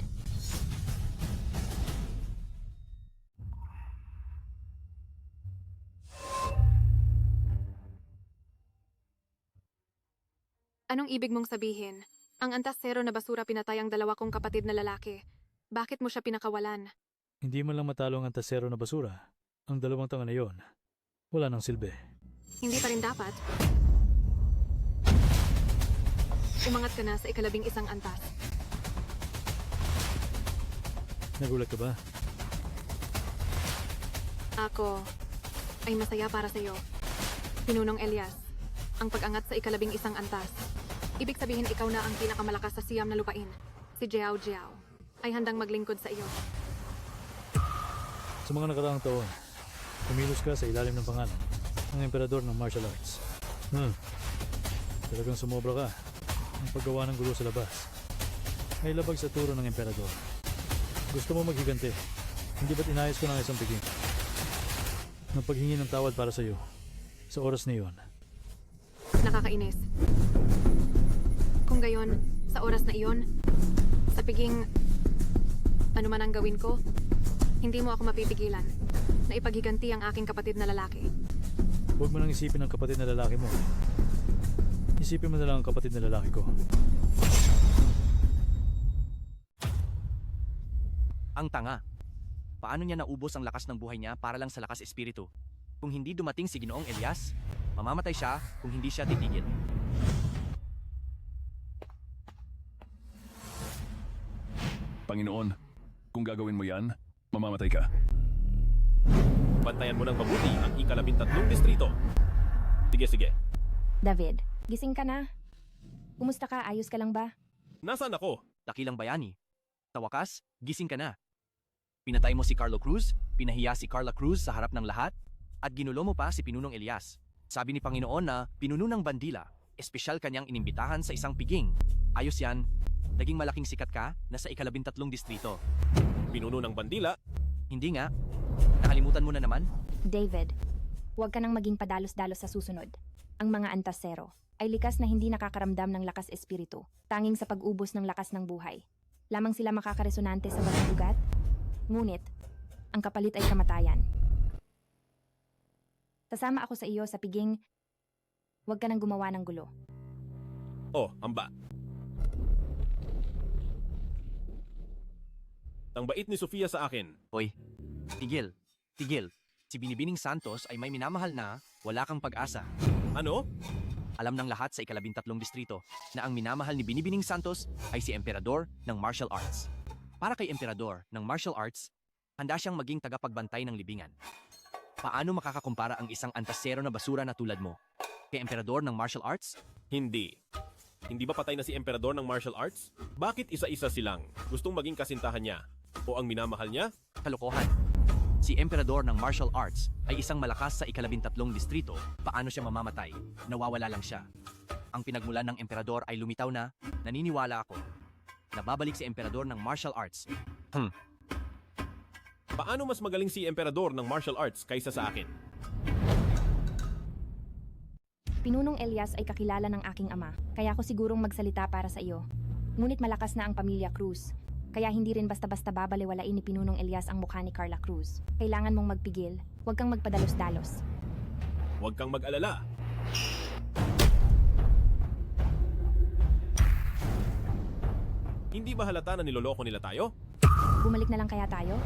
Anong ibig mong sabihin? Ang antasero na basura pinatay ang 2 kong kapatid na lalaki. Bakit mo siya pinakawalan? Hindi mo lang matalo ang antasero na basura. Ang 2 tanga na yon, wala nang silbi. Hindi pa rin dapat. Umangat ka na sa ika-11 antas. Nagulat ka ba? Ako ay masaya para sa iyo. Pinunong Elias, ang pag-angat sa ika-11 antas. Ibig sabihin ikaw na ang pinakamalakas sa Siam na lupain. Si Jiao Jiao ay handang maglingkod sa iyo. Sa mga nakaraang taon, kumilos ka sa ilalim ng pangalan ng emperador ng martial arts. Talagang sumobra ka. Ang paggawa ng gulo sa labas ay labag sa turo ng emperador. Gusto mo maghigante, hindi ba't inayos ko ng isang piging? Ng paghingi ng tawad para sa iyo sa oras na iyon. Nakakainis. Kung gayon, sa oras na iyon, sa piging ano man ang gawin ko, hindi mo ako mapipigilan na ipaghiganti ang aking kapatid na lalaki. Huwag mo nang isipin ang kapatid na lalaki mo. Isipin mo na lang ang kapatid na lalaki ko. Ang tanga. Paano niya naubos ang lakas ng buhay niya para lang sa lakas espiritu? Kung hindi dumating si Ginoong Elias, mamamatay siya kung hindi siya titigil. Panginoon, kung gagawin mo yan, mamamatay ka. Bantayan mo ng mabuti ang ika-13 distrito. Sige. David, gising ka na? Kumusta ka? Ayos ka lang ba? Nasaan ako? Dakilang bayani. Sa wakas, gising ka na. Pinatay mo si Carlo Cruz, pinahiya si Carla Cruz sa harap ng lahat, at ginulo mo pa si Pinunong Elias. Sabi ni Panginoon na pinuno ng bandila, espesyal kanyang inimbitahan sa isang piging. Ayos yan, naging malaking sikat ka na sa ika-13 distrito. Pinuno ng bandila? Hindi nga. Nakalimutan mo na naman? David, huwag ka nang maging padalos-dalos sa susunod. Ang mga antasero ay likas na hindi nakakaramdam ng lakas espiritu, tanging sa pag-ubos ng lakas ng buhay. Lamang sila makakaresonante sa walang ugat. Ngunit, ang kapalit ay kamatayan. Sasama ako sa iyo sa piging, huwag ka nang gumawa ng gulo. Oh, amba. Ang bait ni Sofia sa akin. Hoy, tigil. Si Binibining Santos ay may minamahal na wala kang pag-asa. Ano? Alam ng lahat sa ika-13 distrito na ang minamahal ni Binibining Santos ay si Emperador ng Martial Arts. Para kay Emperador ng Martial Arts, handa siyang maging tagapagbantay ng libingan. Paano makakakumpara ang isang antasero na basura na tulad mo kay Emperador ng Martial Arts? Hindi. Hindi ba patay na si Emperador ng Martial Arts? Bakit isa-isa silang gustong maging kasintahan niya? O ang minamahal niya? Kalokohan. Si Emperador ng Martial Arts ay isang malakas sa ika-13 distrito. Paano siya mamamatay? Nawawala lang siya. Ang pinagmulan ng Emperador ay lumitaw na, naniniwala ako. Nababalik si Emperador ng Martial Arts. Paano mas magaling si Emperador ng Martial Arts kaysa sa akin? Pinunong Elias ay kakilala ng aking ama, kaya ako sigurong magsalita para sa iyo. Ngunit malakas na ang pamilya Cruz, kaya hindi rin basta-basta babaliwalain ni Pinunong Elias ang mukha ni Carla Cruz. Kailangan mong magpigil, huwag kang magpadalos-dalos. Huwag kang mag-alala. Hindi ba halata na niloloko nila tayo? Bumalik na lang kaya tayo?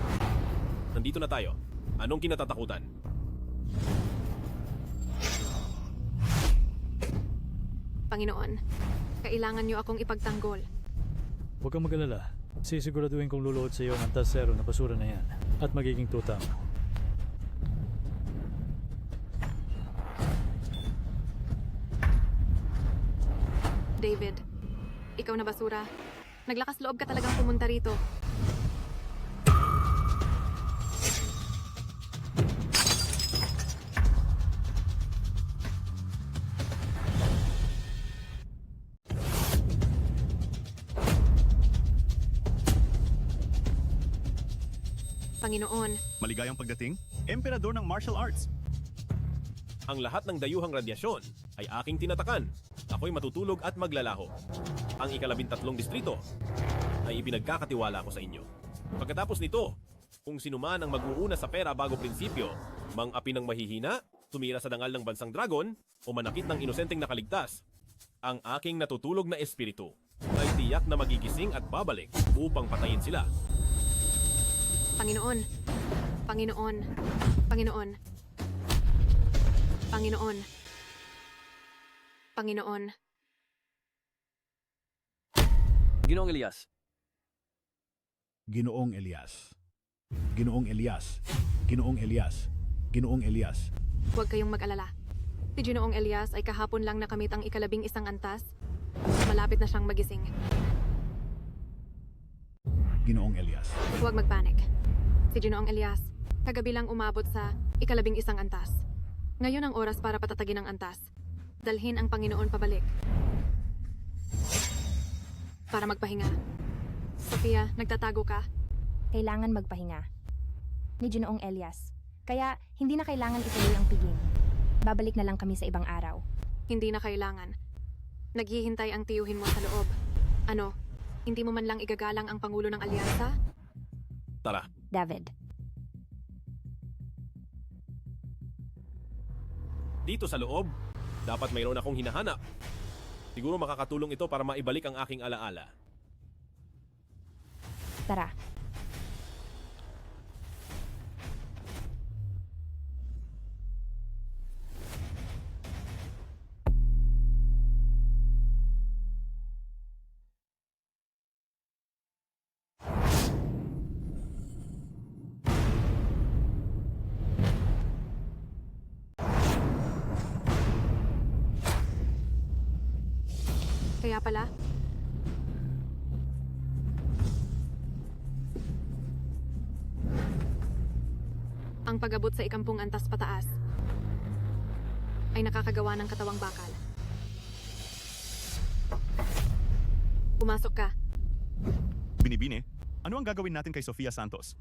Nandito na tayo. Anong kinatatakutan? Panginoon, kailangan niyo akong ipagtanggol. Huwag kang mag-alala. Sisiguraduhin kong luluhod sa iyo ang antasero na basura na yan at magiging tuta mo. David, ikaw na basura. Naglakas loob ka talagang pumunta rito. Panginoon, Maligayang pagdating, Emperador ng Martial Arts. Ang lahat ng dayuhang radyasyon ay aking tinatakan. Ako'y matutulog at maglalaho. Ang ika-13 distrito ay ipinagkakatiwala ko sa inyo. Pagkatapos nito, kung sinuman ang mag-uuna sa pera bago prinsipyo, mang-api ng mahihina, tumira sa dangal ng bansang dragon, o manakit ng inosenteng nakaligtas, ang aking natutulog na espiritu ay tiyak na magigising at babalik upang patayin sila. Panginoon, Panginoon, Panginoon, Panginoon, Panginoon. Ginoong Elias. Ginoong Elias. Ginoong Elias. Ginoong Elias. Ginoong Elias. Huwag kayong mag-alala. Si Ginoong Elias ay kahapon lang nakamit ang ika-11 antas. Malapit na siyang magising. Ginoong Elias. Huwag magpanik. Si Ginoong Elias, kagabi lang umabot sa ika-11 antas. Ngayon ang oras para patatagin ang antas. Dalhin ang Panginoon pabalik. Para magpahinga. Sofia, nagtatago ka? Kailangan magpahinga. Ni Ginoong Elias. Kaya hindi na kailangan ituloy ang piging. Babalik na lang kami sa ibang araw. Hindi na kailangan. Naghihintay ang tiyuhin mo sa loob. Ano, hindi mo man lang igagalang ang Pangulo ng Alyansa? Tara. David. Dito sa loob, dapat mayroon akong hinahanap. Siguro makakatulong ito para maibalik ang aking alaala. Tara. Kaya pala, ang pag-abot sa ikampung antas pataas ay nakakagawa ng katawang bakal. Pumasok ka, Binibini, ano ang gagawin natin kay Sofia Santos?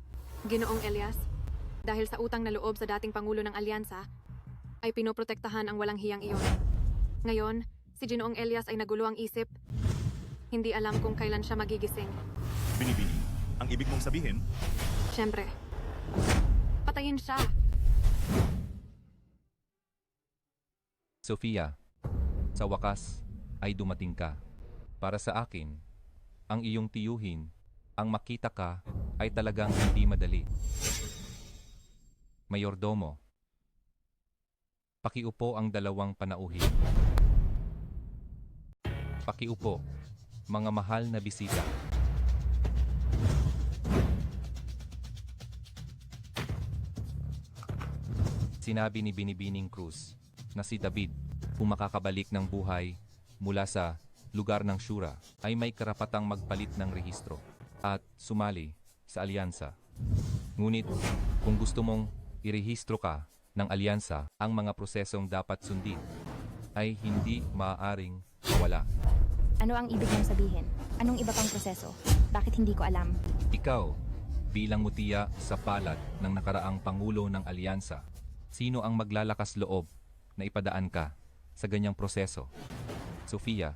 Ginoong Elias. Dahil sa utang na loob sa dating Pangulo ng Alyansa, ay pinoprotektahan ang walang hiyang iyon. Ngayon, si Ginoong Elias ay nagulo ang isip. Hindi alam kung kailan siya magigising. Binibini, ang ibig mong sabihin, Siyempre, patayin siya. Sofia, sa wakas ay dumating ka. Para sa akin, ang iyong tiyuhin, ang makita ka ay talagang hindi madali. Mayordomo, pakiupo ang dalawang panauhin. Pakiupo, mga mahal na bisita. Sinabi ni Binibining Cruz na si David, kung makakabalik ng buhay mula sa lugar ng Shura, ay may karapatang magpalit ng rehistro at sumali sa alyansa. Ngunit kung gusto mong irehistro ka ng alyansa, ang mga prosesong dapat sundin ay hindi maaaring mawala. Ano ang ibig mong sabihin? Anong iba pang proseso? Bakit hindi ko alam? Ikaw, bilang mutiya sa palad ng nakaraang Pangulo ng Alyansa, sino ang maglalakas loob na ipadaan ka sa ganyang proseso? Sofia,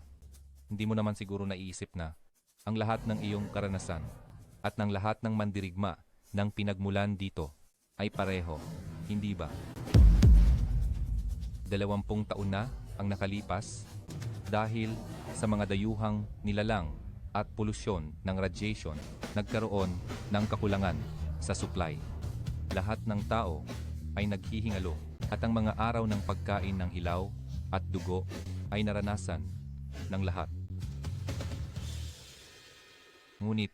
hindi mo naman siguro naiisip na ang lahat ng iyong karanasan at ng lahat ng mandirigma ng pinagmulan dito ay pareho, hindi ba? 20 taon na ang nakalipas dahil sa mga dayuhang nilalang at polusyon ng radiation, nagkaroon ng kakulangan sa supply. Lahat ng tao ay naghihingalo at ang mga araw ng pagkain ng hilaw at dugo ay naranasan ng lahat. Ngunit,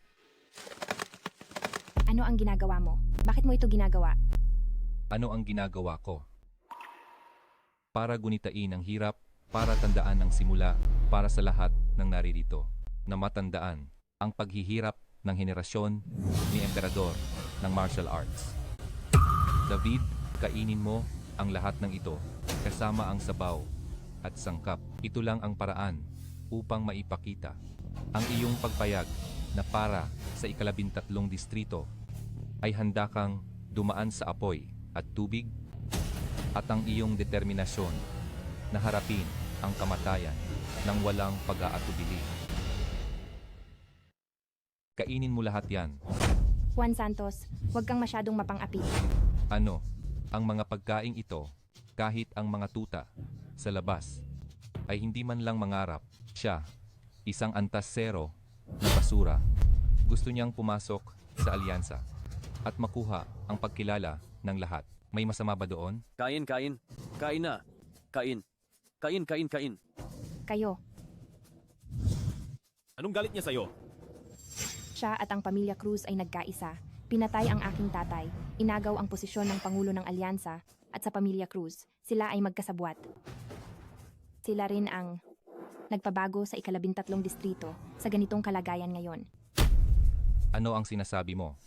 Ano ang ginagawa mo? Bakit mo ito ginagawa? ano ang ginagawa ko? Para gunitain ang hirap, para tandaan ang simula, para sa lahat ng naririto, na matandaan ang paghihirap ng henerasyon ni Emperador ng martial arts. David, kainin mo ang lahat ng ito, kasama ang sabaw at sangkap. Ito lang ang paraan upang maipakita ang iyong pagpayag na para sa ika-13 distrito ay handa kang dumaan sa apoy at tubig at ang iyong determinasyon na harapin ang kamatayan ng walang pag-aatubili. Kainin mo lahat yan. Juan Santos, huwag kang masyadong mapang-api. Ano, ang mga pagkaing ito, kahit ang mga tuta sa labas, ay hindi man lang mangarap. Siya, isang antas zero na basura, gusto niyang pumasok sa alyansa at makuha ang pagkilala ng lahat. May masama ba doon? Kain, kain. Kain na. Kain. Kain, kain, kain. Kayo, Anong galit niya sa'yo? siya at ang pamilya Cruz ay nagkaisa. Pinatay ang aking tatay, inagaw ang posisyon ng Pangulo ng Alyansa, at sa Pamilya Cruz, sila ay magkasabwat. Sila rin ang nagpabago sa ika-13 distrito sa ganitong kalagayan ngayon. Ano ang sinasabi mo?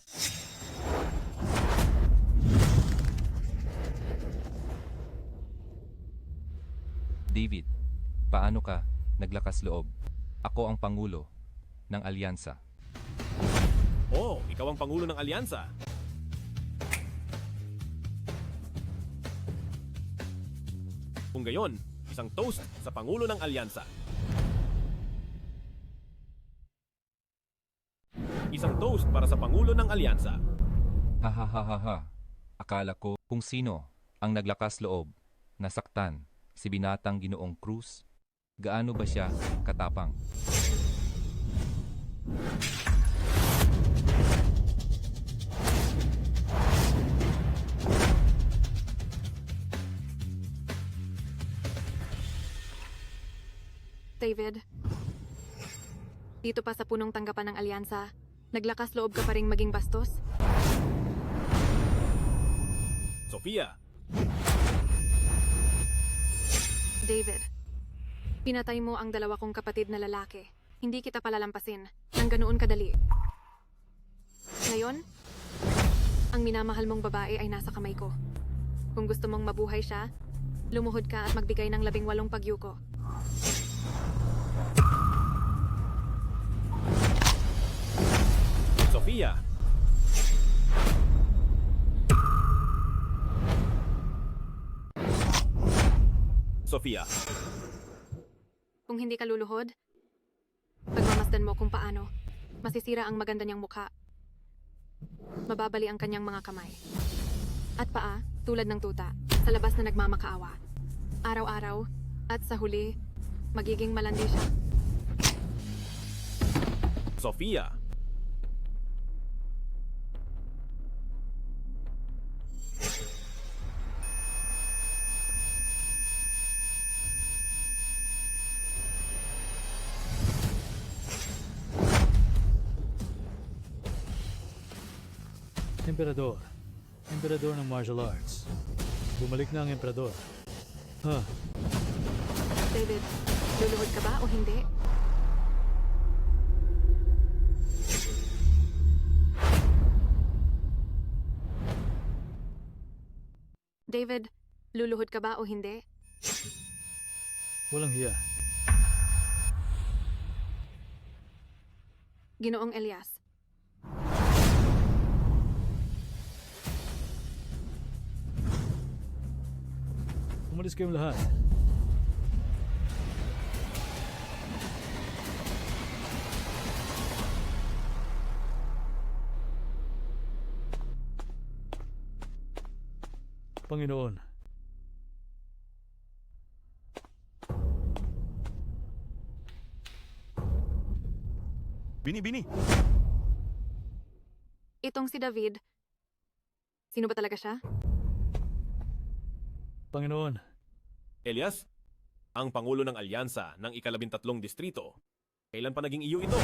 David, paano ka naglakas loob? Ako ang Pangulo ng Alyansa. Oh, ikaw ang Pangulo ng Alyansa. Kung gayon, isang toast sa Pangulo ng Alyansa. Isang toast para sa Pangulo ng Alyansa. Hahaha. Akala ko kung sino ang naglakas loob, nasaktan si binatang Ginoong Cruz. Gaano ba siya katapang? David, dito pa sa punong tanggapan ng alyansa, naglakas loob ka pa ring maging bastos? Sofia, David, pinatay mo ang dalawa kong kapatid na lalaki. Hindi kita palalampasin nang ganoon kadali. Ngayon, ang minamahal mong babae ay nasa kamay ko. Kung gusto mong mabuhay siya, lumuhod ka at magbigay ng 18 pagyuko. Sofia. Sofia. Kung hindi ka luluhod, pagmamasdan mo kung paano, masisira ang maganda niyang mukha. Mababali ang kanyang mga kamay. At paa, tulad ng tuta, sa labas na nagmamakaawa. Araw-araw, at sa huli, magiging malandi siya. Sofia. Emperador. Emperador ng martial arts. Bumalik na ang Emperador. Ha? David, luluhod ka ba o hindi? David, luluhod ka ba o hindi? Walang hiya. Ginoong Elias. Umalis kayong lahat. Panginoon. Bini! Itong si David, sino ba talaga siya? Panginoon. Elias, ang Pangulo ng Alyansa ng ika-13 distrito. Kailan pa naging iyo ito?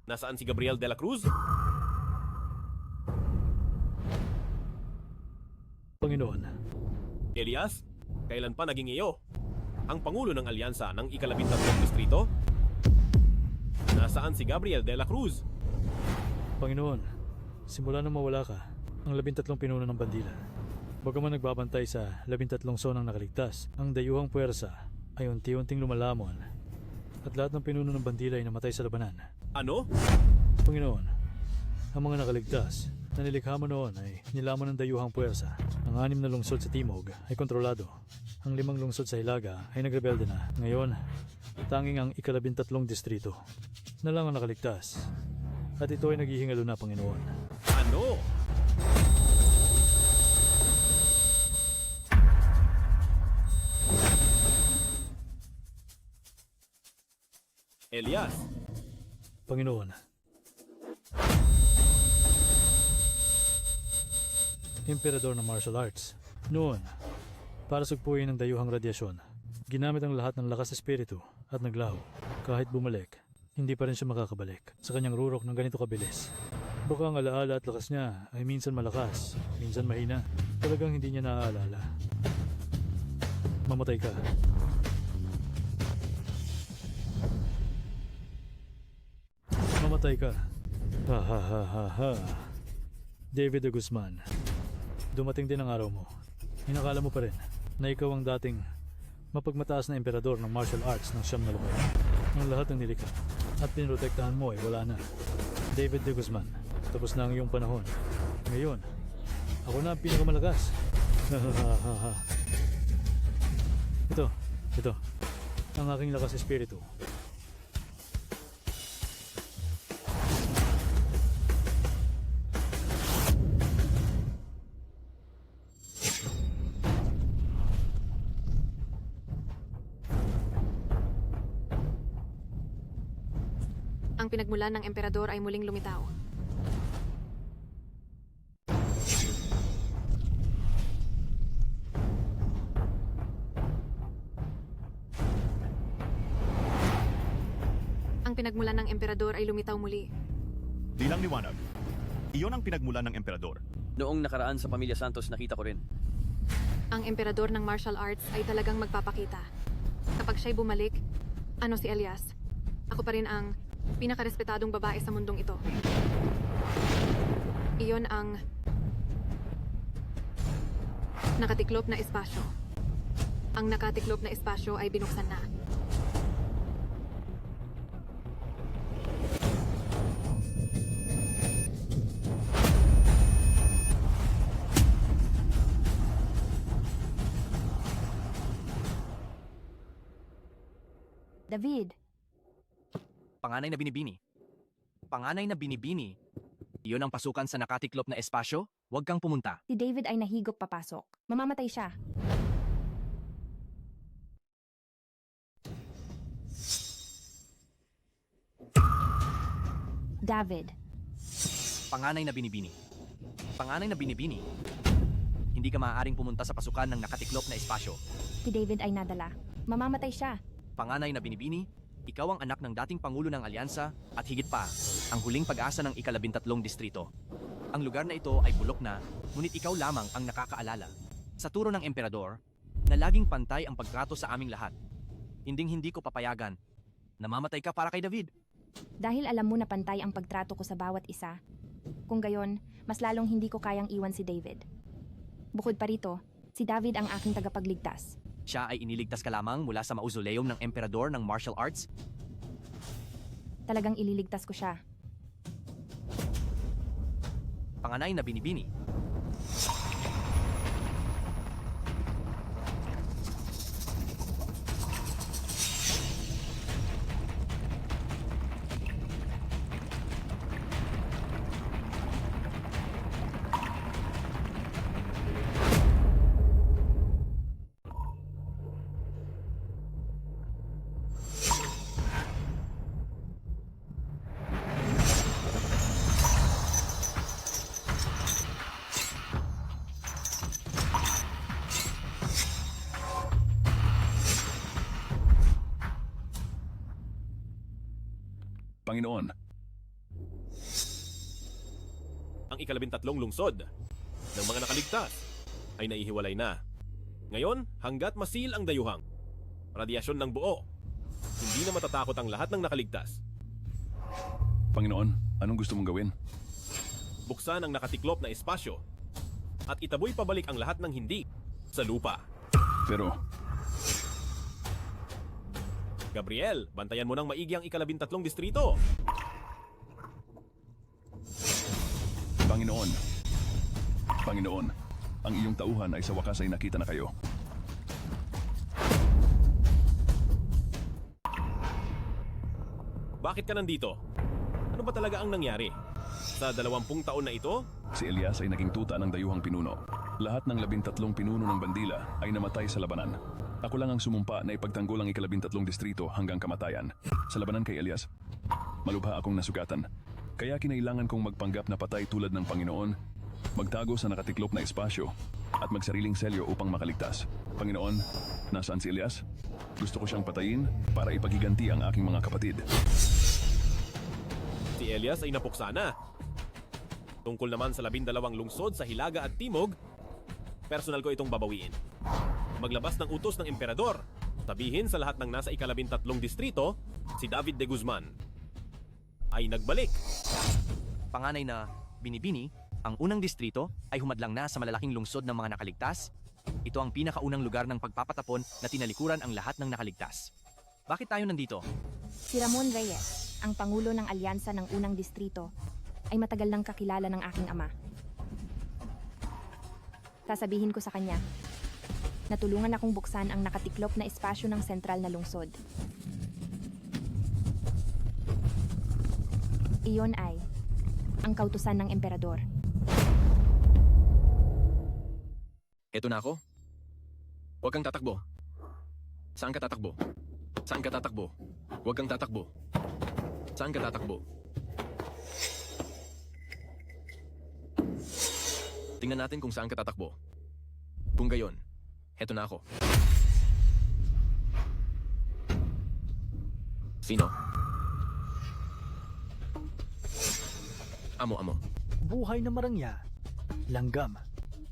Nasaan si Gabriel de la Cruz? Panginoon. Elias, kailan pa naging iyo? Ang Pangulo ng Alyansa ng ika-13 distrito? Nasaan si Gabriel de la Cruz? Panginoon, simula nang mawala ka, ang 13 pinuno ng bandila. Bagaman nagbabantay sa 13 zonang nakaligtas, ang dayuhang puwersa ay unti-unting lumalamon at lahat ng pinuno ng bandila ay namatay sa labanan. Ano? Panginoon, ang mga nakaligtas na nilikha mo noon ay nilamon ng dayuhang puwersa. Ang 6 na lungsod sa Timog ay kontrolado. Ang 5 lungsod sa Hilaga ay nagrebelde na. Ngayon, tanging ang ika-13 distrito na lang ang nakaligtas. At ito ay naghihingalo na, Panginoon. Ano? Elias. Panginoon. Emperador ng martial arts. Noon, para sugpuin ang dayuhang radyasyon, ginamit ang lahat ng lakas espiritu at naglaho. Kahit bumalik, hindi pa rin siya makakabalik sa kanyang rurok ng ganito kabilis. Baka ang alaala at lakas niya ay minsan malakas, minsan mahina. Talagang hindi niya naaalala. Mamatay ka. Mamatay ka. Ha ha ha ha ha. David de Guzman, dumating din ang araw mo. Inakala mo pa rin na ikaw ang dating mapagmataas na emperador ng martial arts ng Siyam na Lupain. Ang lahat ng nilikha at pinrotektahan mo ay wala na. David de Guzman, tapos na ang iyong panahon. Ngayon, ako na ang pinakamalakas. Ito, ang aking lakas espiritu. Ang pinagmulan ng emperador ay muling lumitaw. Ang pinagmulan ng emperador ay lumitaw muli. Bilang liwanag, iyon ang pinagmulan ng emperador. Noong nakaraan sa Pamilya Santos, nakita ko rin. Ang emperador ng martial arts ay talagang magpapakita. Kapag siya'y bumalik, si Elias, ako pa rin ang pinakarespetadong babae sa mundong ito. Iyon ang nakatiklop na espasyo. Ang nakatiklop na espasyo ay binuksan na. David, Panganay na binibini. Panganay na binibini. Iyon ang pasukan sa nakatiklop na espasyo? Huwag kang pumunta. si David ay nahigop papasok. Mamamatay siya. David, Panganay na binibini. Panganay na binibini. Hindi ka maaaring pumunta sa pasukan ng nakatiklop na espasyo. si David ay nadala. Mamamatay siya. Panganay na binibini, ikaw ang anak ng dating Pangulo ng Alyansa at higit pa, ang huling pag-asa ng ika-13 distrito. Ang lugar na ito ay bulok na, ngunit ikaw lamang ang nakakaalala. Sa turo ng emperador, na laging pantay ang pagtrato sa aming lahat. Hinding-hindi ko papayagan. Namamatay ka para kay David. Dahil alam mo na pantay ang pagtrato ko sa bawat isa. Kung gayon, mas lalong hindi ko kayang iwan si David. Bukod pa rito, si David ang aking tagapagligtas. Siya ay iniligtas ka lamang mula sa mausoleum ng emperador ng martial arts? Talagang ililigtas ko siya. Panganay na binibini. Panginoon, Ang ika-13 lungsod ng mga nakaligtas ay naihiwalay na. Ngayon, hanggat masil ang dayuhang radyasyon ng buo, hindi na matatakot ang lahat ng nakaligtas. Panginoon, anong gusto mong gawin? Buksan ang nakatiklop na espasyo at itaboy pabalik ang lahat ng hindi sa lupa. Pero, Gabriel, bantayan mo ng maigi ang ika-13 distrito. Panginoon, Panginoon, ang iyong tauhan ay sa wakas ay nakita na kayo. Bakit ka nandito? Ano ba talaga ang nangyari? Sa 20 taon na ito? Si Elias ay naging tuta ng dayuhang pinuno. Lahat ng 13 pinuno ng bandila ay namatay sa labanan. Ako lang ang sumumpa na ipagtanggol ang ika-13 distrito hanggang kamatayan. Sa labanan kay Elias, malubha akong nasugatan. Kaya kinailangan kong magpanggap na patay tulad ng Panginoon, magtago sa nakatiklop na espasyo, at magsariling selyo upang makaligtas. Panginoon, nasaan si Elias? Gusto ko siyang patayin para ipagiganti ang aking mga kapatid. si Elias ay napuksa na. Tungkol naman sa 12 lungsod sa Hilaga at Timog, personal ko itong babawiin. Maglabas ng utos ng emperador. Sabihin sa lahat ng nasa ika-13 distrito, si David de Guzman ay nagbalik. Panganay na Binibini, ang unang distrito ay humadlang na sa malalaking lungsod ng mga nakaligtas. Ito ang pinakaunang lugar ng pagpapatapon na tinalikuran ang lahat ng nakaligtas. Bakit tayo nandito? Si Ramon Reyes, ang pangulo ng alyansa ng unang distrito, ay matagal nang kakilala ng aking ama. Sasabihin ko sa kanya, natulungan akong buksan ang nakatiklop na espasyo ng sentral na lungsod. Iyon ay ang kautusan ng emperador. Eto na ako. Huwag kang tatakbo. Saan ka tatakbo? Saan ka tatakbo? Huwag kang tatakbo. Saan ka tatakbo? Tingnan natin kung saan ka tatakbo. Kung gayon, heto na ako. Sino? Amo. Buhay na marangya. Langgam.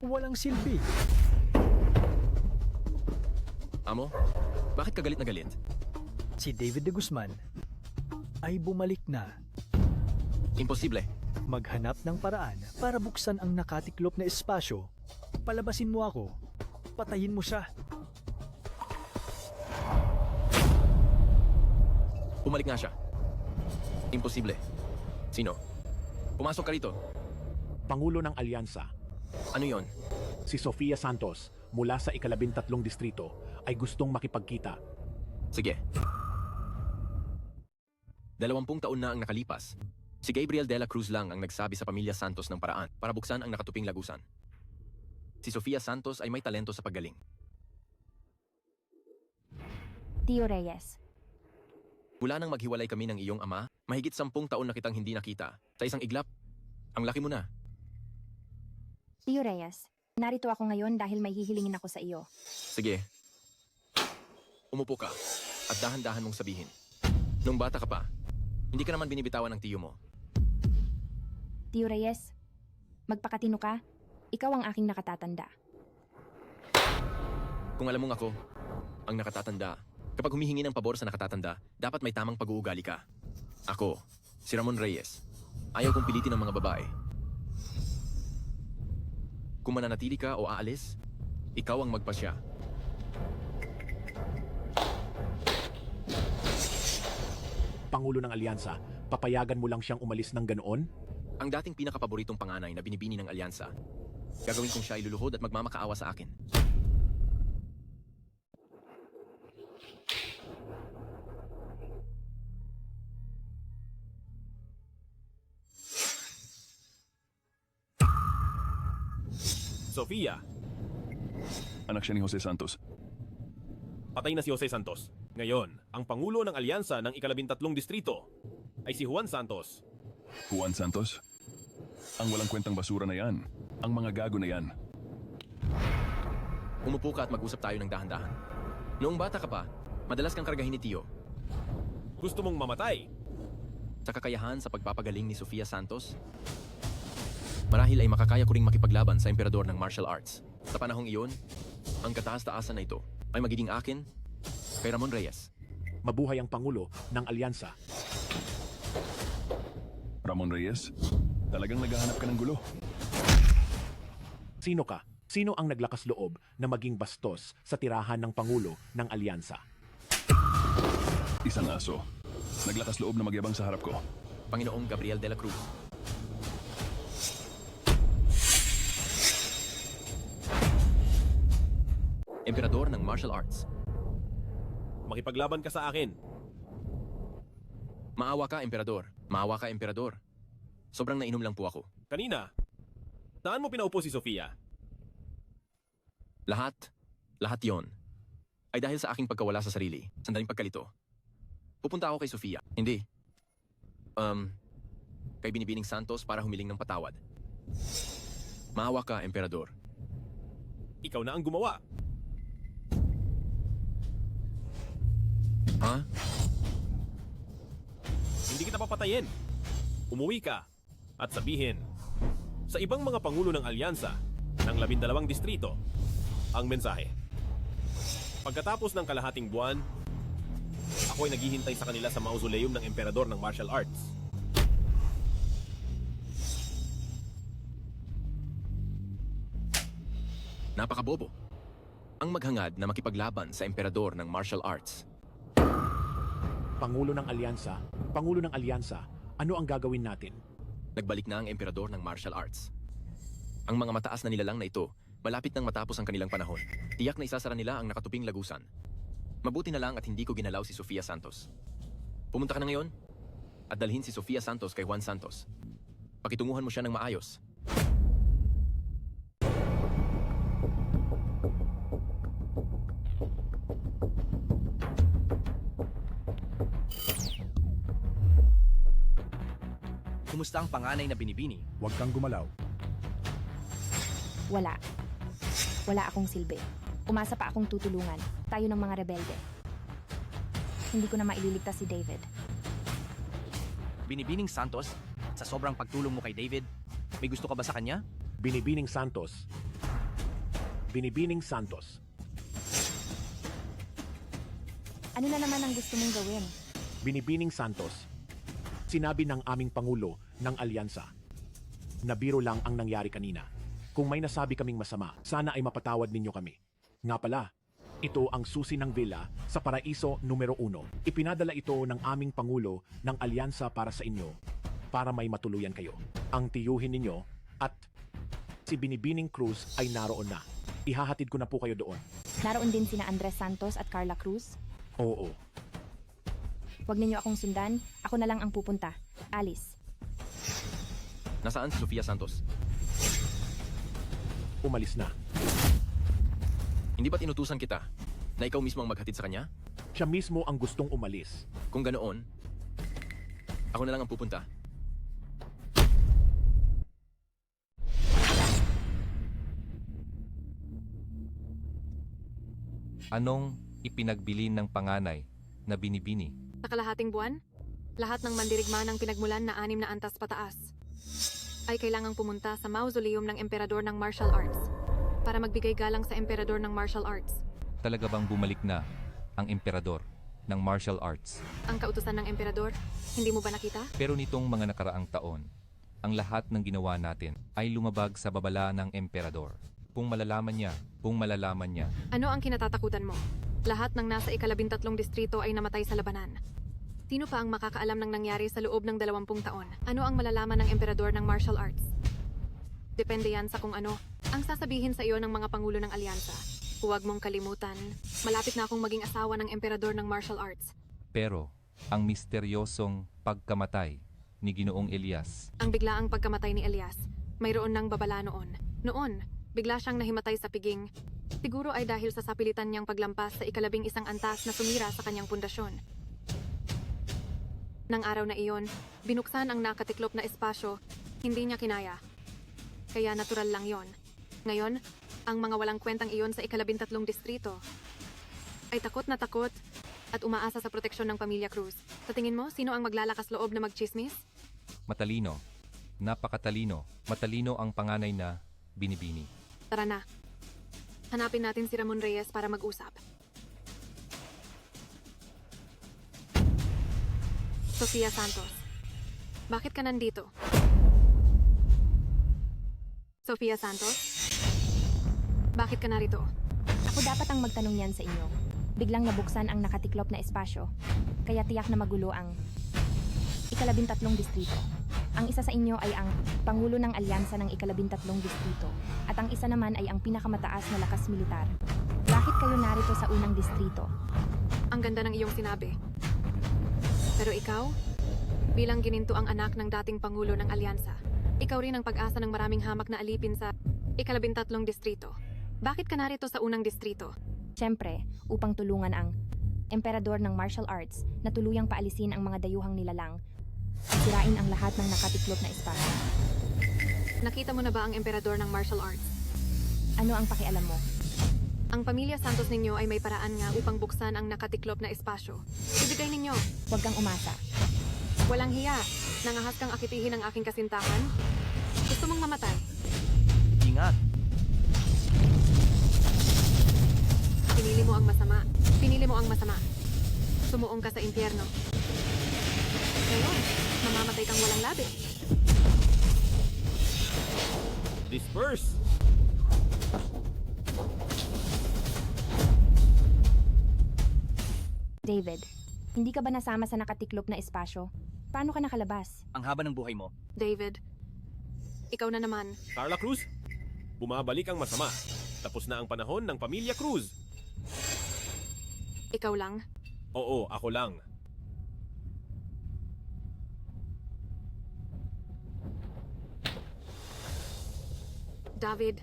Walang silbi. Amo, bakit ka galit na galit? Si David de Guzman ay bumalik na. Imposible. Maghanap ng paraan para buksan ang nakatiklop na espasyo. Palabasin mo ako. Patayin mo siya. Bumalik nga siya. Imposible. Sino? Pumasok ka rito. Pangulo ng Alyansa. Ano yon? Si Sofia Santos, mula sa ika-13 distrito, ay gustong makipagkita. Sige. 20 taon na ang nakalipas. Si Gabriel de la Cruz lang ang nagsabi sa pamilya Santos ng paraan para buksan ang nakatuping lagusan. Si Sofia Santos ay may talento sa paggaling. Tio Reyes, Mula nang maghiwalay kami ng iyong ama, mahigit 10 taon na kitang hindi nakita. Sa isang iglap, ang laki mo na. Tio Reyes, narito ako ngayon dahil may hihilingin ako sa iyo. Sige. Umupo ka at dahan-dahan mong sabihin. Nung bata ka pa, hindi ka naman binibitawan ng tiyo mo. Tio Reyes, magpakatino ka. Ikaw ang aking nakatatanda. Kung alam mong ako, ang nakatatanda, kapag humihingi ng pabor sa nakatatanda, dapat may tamang pag-uugali ka. Ako, si Ramon Reyes. Ayaw kong pilitin ng mga babae. Kung mananatili ka o aalis, ikaw ang magpasya. Pangulo ng Alyansa, papayagan mo lang siyang umalis ng ganoon? Ang dating pinakapaboritong panganay na binibini ng alyansa, gagawin kong siya iluluhod at magmamakaawa sa akin. Sofia, Anak siya ni Jose Santos. patay na si Jose Santos. Ngayon, ang pangulo ng alyansa ng ika-13 distrito ay si Juan Santos. Juan Santos? Ang walang kwentang basura na yan. Ang mga gago na yan. Umupo ka at mag-usap tayo ng dahan-dahan. Noong bata ka pa, madalas kang kargahin ni Tio. Gusto mong mamatay? Sa kakayahan sa pagpapagaling ni Sofia Santos, marahil ay makakaya ko ring makipaglaban sa emperador ng martial arts. Sa panahong iyon, ang kataas-taasan na ito ay magiging akin kay Ramon Reyes. Mabuhay ang Pangulo ng Alyansa. Ramon Reyes? Talagang naghahanap ka ng gulo. Sino ka? Sino ang naglakas loob na maging bastos sa tirahan ng Pangulo ng Alyansa? Isang aso. Naglakas loob na magyabang sa harap ko. Panginoong Gabriel de la Cruz. Emperador ng martial arts. Makipaglaban ka sa akin. Maawa ka, Emperador. Maawa ka, Emperador. Sobrang nainom lang po ako. Kanina, saan mo pinaupo si Sofia? Lahat yon ay dahil sa aking pagkawala sa sarili. Sandaling pagkalito. Pupunta ako kay Sofia. Hindi. Kay Binibining Santos para humiling ng patawad. Maawa ka, Emperador. Ikaw na ang gumawa. Ha? Hindi kita papatayin. umuwi ka at sabihin sa ibang mga pangulo ng alyansa ng 12 distrito ang mensahe. Pagkatapos ng kalahating buwan, ako ay naghihintay sa kanila sa mausoleum ng emperador ng martial arts. Napakabobo. Ang maghangad na makipaglaban sa emperador ng martial arts. Pangulo ng alyansa, ano ang gagawin natin? Nagbalik na ang emperador ng martial arts. Ang mga mataas na nilalang na ito, malapit nang matapos ang kanilang panahon. Tiyak na isasara nila ang nakatuping lagusan. Mabuti na lang at hindi ko ginalaw si Sofia Santos. Pumunta ka na ngayon at dalhin si Sofia Santos kay Juan Santos. Pakitunguhan mo siya ng maayos. Kumusta ang panganay na binibini? Huwag kang gumalaw. Wala. Wala akong silbi. Umasa pa akong tutulungan. Tayo ng mga rebelde. Hindi ko na maililigtas si David. Binibining Santos, sa sobrang pagtulong mo kay David, may gusto ka ba sa kanya? Binibining Santos. Ano na naman ang gusto mong gawin? Binibining Santos. Sinabi ng aming Pangulo ng Alyansa na biro lang ang nangyari kanina. Kung may nasabi kaming masama, sana ay mapatawad ninyo kami. Nga pala, ito ang susi ng villa sa Paraiso numero 1. Ipinadala ito ng aming Pangulo ng Alyansa para sa inyo, para may matuluyan kayo. Ang tiyuhin ninyo at si Binibining Cruz ay naroon na. Ihahatid ko na po kayo doon. Naroon din sina Andres Santos at Carla Cruz? Oo. Huwag ninyo akong sundan, ako na lang ang pupunta. Alice. Nasaan si Sofia Santos? Umalis na. Hindi ba't inutusan kita na ikaw mismo ang maghatid sa kanya? Siya mismo ang gustong umalis. Kung ganoon, ako na lang ang pupunta. Anong ipinagbilin ng panganay na binibini? Sa kalahating buwan, lahat ng mandirigma ng pinagmulan na 6 na antas pataas ay kailangang pumunta sa mausoleum ng emperador ng martial arts para magbigay galang sa emperador ng martial arts. Talaga bang bumalik na ang emperador ng martial arts? Ang kautusan ng emperador, hindi mo ba nakita? Pero nitong mga nakaraang taon, ang lahat ng ginawa natin ay lumabag sa babala ng emperador. Kung malalaman niya. Ano ang kinatatakutan mo? Lahat ng nasa 13 distrito ay namatay sa labanan. Sino pa ang makakaalam ng nangyari sa loob ng 20 taon? Ano ang malalaman ng emperador ng martial arts? Depende yan sa kung ano ang sasabihin sa iyo ng mga pangulo ng alyansa. Huwag mong kalimutan, malapit na akong maging asawa ng emperador ng martial arts. Pero ang misteryosong pagkamatay ni Ginoong Elias. Ang biglaang pagkamatay ni Elias, mayroon ng babala noon. Noon, bigla siyang nahimatay sa piging. Siguro ay dahil sa sapilitan niyang paglampas sa 11 antas na sumira sa kanyang pundasyon. Nang araw na iyon, binuksan ang nakatiklop na espasyo, hindi niya kinaya. Kaya natural lang yon. Ngayon, ang mga walang kwentang iyon sa 13 distrito ay takot at umaasa sa proteksyon ng pamilya Cruz. Sa tingin mo, sino ang maglalakas loob na magchismis? Matalino. Napakatalino. Matalino ang panganay na binibini. Tara na. Hanapin natin si Ramon Reyes para mag-usap. Sofia Santos, bakit ka nandito? Sofia Santos, bakit ka narito? Ako dapat ang magtanong yan sa inyo. Biglang nabuksan ang nakatiklop na espasyo, kaya tiyak na magulo ang 13 distrito. Ang isa sa inyo ay ang Pangulo ng Alyansa ng 13 distrito at ang isa naman ay ang pinakamataas na lakas militar. Bakit kayo narito sa unang distrito? Ang ganda ng iyong sinabi. Pero ikaw, bilang gininto ang anak ng dating Pangulo ng Alyansa, ikaw rin ang pag-asa ng maraming hamak na alipin sa 13 distrito. Bakit ka narito sa unang distrito? Siyempre, upang tulungan ang emperador ng martial arts na tuluyang paalisin ang mga dayuhang nilalang at sirain ang lahat ng nakatiklop na espasyo. Nakita mo na ba ang emperador ng martial arts? Ano ang pakialam mo? Ang pamilya Santos ninyo ay may paraan nga upang buksan ang nakatiklop na espasyo. Ibigay ninyo. Huwag kang umasa. Walang hiya. Nangahas kang akitihin ang aking kasintahan? Gusto mong mamatay? Ingat! Pinili mo ang masama. Pinili mo ang masama. Sumuong ka sa impyerno. Ngayon, mamamatay kang walang labi. Disperse! David, hindi ka ba nasama sa nakatiklop na espasyo? Paano ka nakalabas? Ang haba ng buhay mo. David, ikaw na naman. Carla Cruz, bumabalik ang masama. Tapos na ang panahon ng Pamilya Cruz. Ikaw lang. Oo, ako lang. David,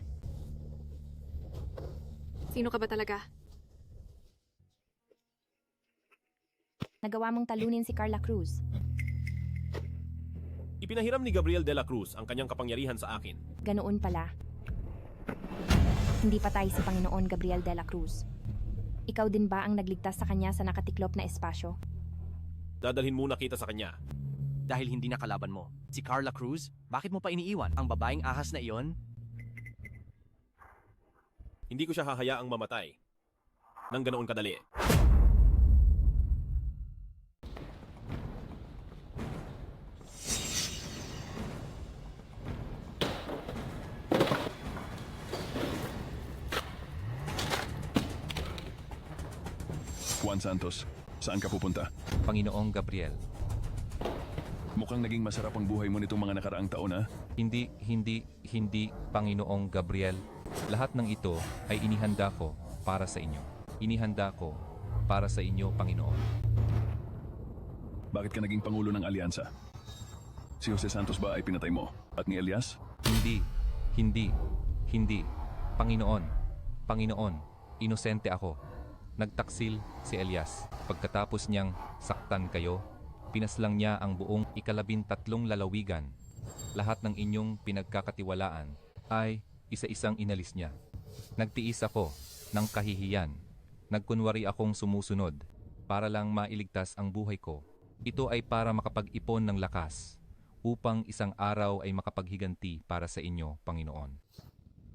sino ka ba talaga? Nagawa mong talunin si Carla Cruz. Ipinahiram ni Gabriel de la Cruz ang kanyang kapangyarihan sa akin. Ganoon pala. Hindi patay si Panginoon Gabriel de la Cruz. Ikaw din ba ang nagligtas sa kanya sa nakatiklop na espasyo? Dadalhin muna kita sa kanya. Dahil hindi nakalaban mo. Si Carla Cruz, bakit mo pa iniiwan? Ang babaeng ahas na iyon? Hindi ko siya hahayaang mamatay. Nang ganoon kadali. Juan Santos, saan ka pupunta? Panginoong Gabriel. Mukhang naging masarap ang buhay mo nitong mga nakaraang taon, ha? Hindi, Panginoong Gabriel. Lahat ng ito ay inihanda ko para sa inyo. Inihanda ko para sa inyo, Panginoon. Bakit ka naging pangulo ng alyansa? Si Jose Santos ba ay pinatay mo? At ni Elias? Hindi. Panginoon, inosente ako. Nagtaksil si Elias. Pagkatapos niyang saktan kayo, pinaslang niya ang buong 13 lalawigan. Lahat ng inyong pinagkakatiwalaan ay isa-isang inalis niya. Nagtiis ako ng kahihiyan. Nagkunwari akong sumusunod para lang mailigtas ang buhay ko. Ito ay para makapag-ipon ng lakas upang isang araw ay makapaghiganti para sa inyo, Panginoon.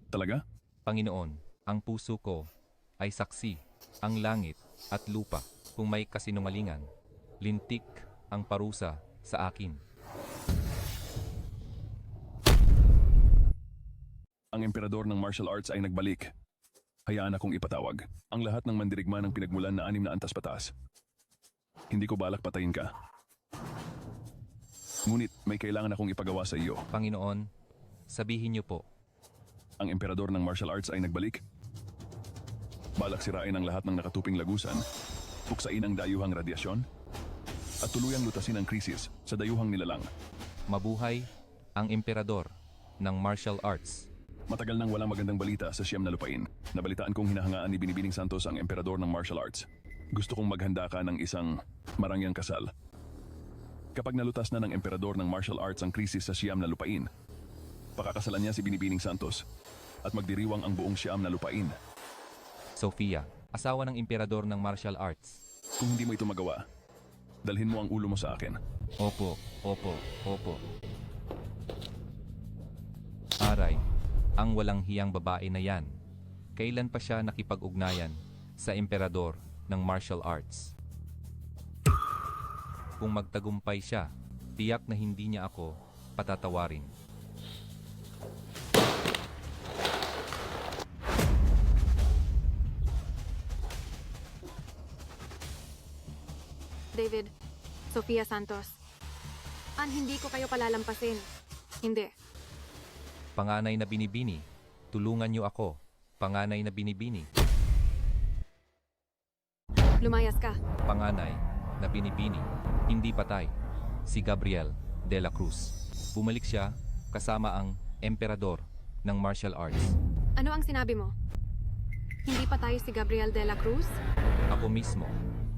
Talaga? Panginoon, ang puso ko ay saksi. Ang langit at lupa, kung may kasinungalingan, lintik ang parusa sa akin. Ang emperador ng martial arts ay nagbalik. Hayaan akong ipatawag ang lahat ng mandirigma ng pinagmulan na 6 na antas pataas. Hindi ko balak patayin ka. Ngunit may kailangan akong ipagawa sa iyo. Panginoon, sabihin niyo po. Ang emperador ng martial arts ay nagbalik. Balak sirain ang lahat ng nakatuping lagusan, puksain ang dayuhang radyasyon, at tuluyang lutasin ang krisis sa dayuhang nilalang. Mabuhay ang emperador ng martial arts. Matagal nang walang magandang balita sa siyam na lupain. Nabalitaan kong hinahangaan ni Binibining Santos ang emperador ng martial arts. Gusto kong maghanda ka ng isang marangyang kasal. Kapag nalutas na ng emperador ng martial arts ang krisis sa siyam na lupain, pakakasalan niya si Binibining Santos at magdiriwang ang buong siyam na lupain. Sofia, asawa ng emperador ng martial arts. Kung hindi mo ito magawa, dalhin mo ang ulo mo sa akin. Opo. Aray, ang walang hiyang babae na yan. Kailan pa siya nakipag-ugnayan sa emperador ng martial arts? Kung magtagumpay siya, tiyak na hindi niya ako patatawarin. David, Sofia Santos. Hindi ko kayo palalampasin. Hindi. Panganay na binibini, tulungan niyo ako. Panganay na binibini. Lumayas ka. Panganay na binibini, hindi patay. Si Gabriel de la Cruz. Bumalik siya kasama ang emperador ng martial arts. Ano ang sinabi mo? Hindi pa tayo si Gabriel de la Cruz? Ako mismo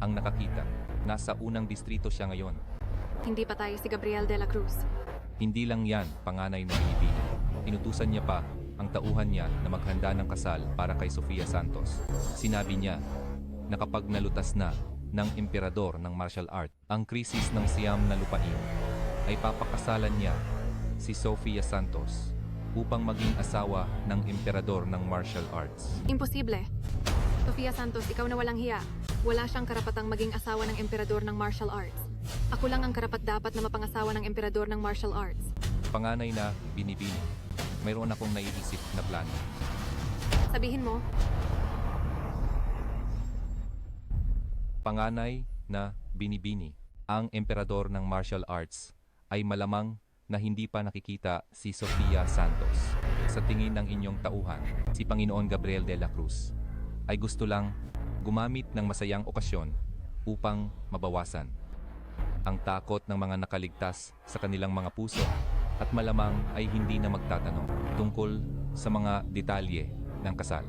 ang nakakita. Nasa unang distrito siya ngayon. Hindi pa tayo si Gabriel de la Cruz. Hindi lang yan panganay na binibini. Inutusan niya pa ang tauhan niya na maghanda ng kasal para kay Sofia Santos. Sinabi niya na kapag nalutas na ng emperador ng martial art ang krisis ng siyam na lupain, ay papakasalan niya si Sofia Santos upang maging asawa ng emperador ng martial arts. Imposible. Sofia Santos, ikaw na walang hiya. Wala siyang karapatang maging asawa ng emperador ng martial arts. Ako lang ang karapat-dapat na mapangasawa ng emperador ng martial arts. Panganay na Binibini, mayroon akong naiisip na plano. Sabihin mo, Panganay na Binibini, ang emperador ng martial arts ay malamang na hindi pa nakikita si Sofia Santos. Sa tingin ng inyong tauhan, si Panginoon Gabriel de la Cruz ay gusto lang gumamit ng masayang okasyon upang mabawasan ang takot ng mga nakaligtas sa kanilang mga puso at malamang ay hindi na magtatanong tungkol sa mga detalye ng kasal.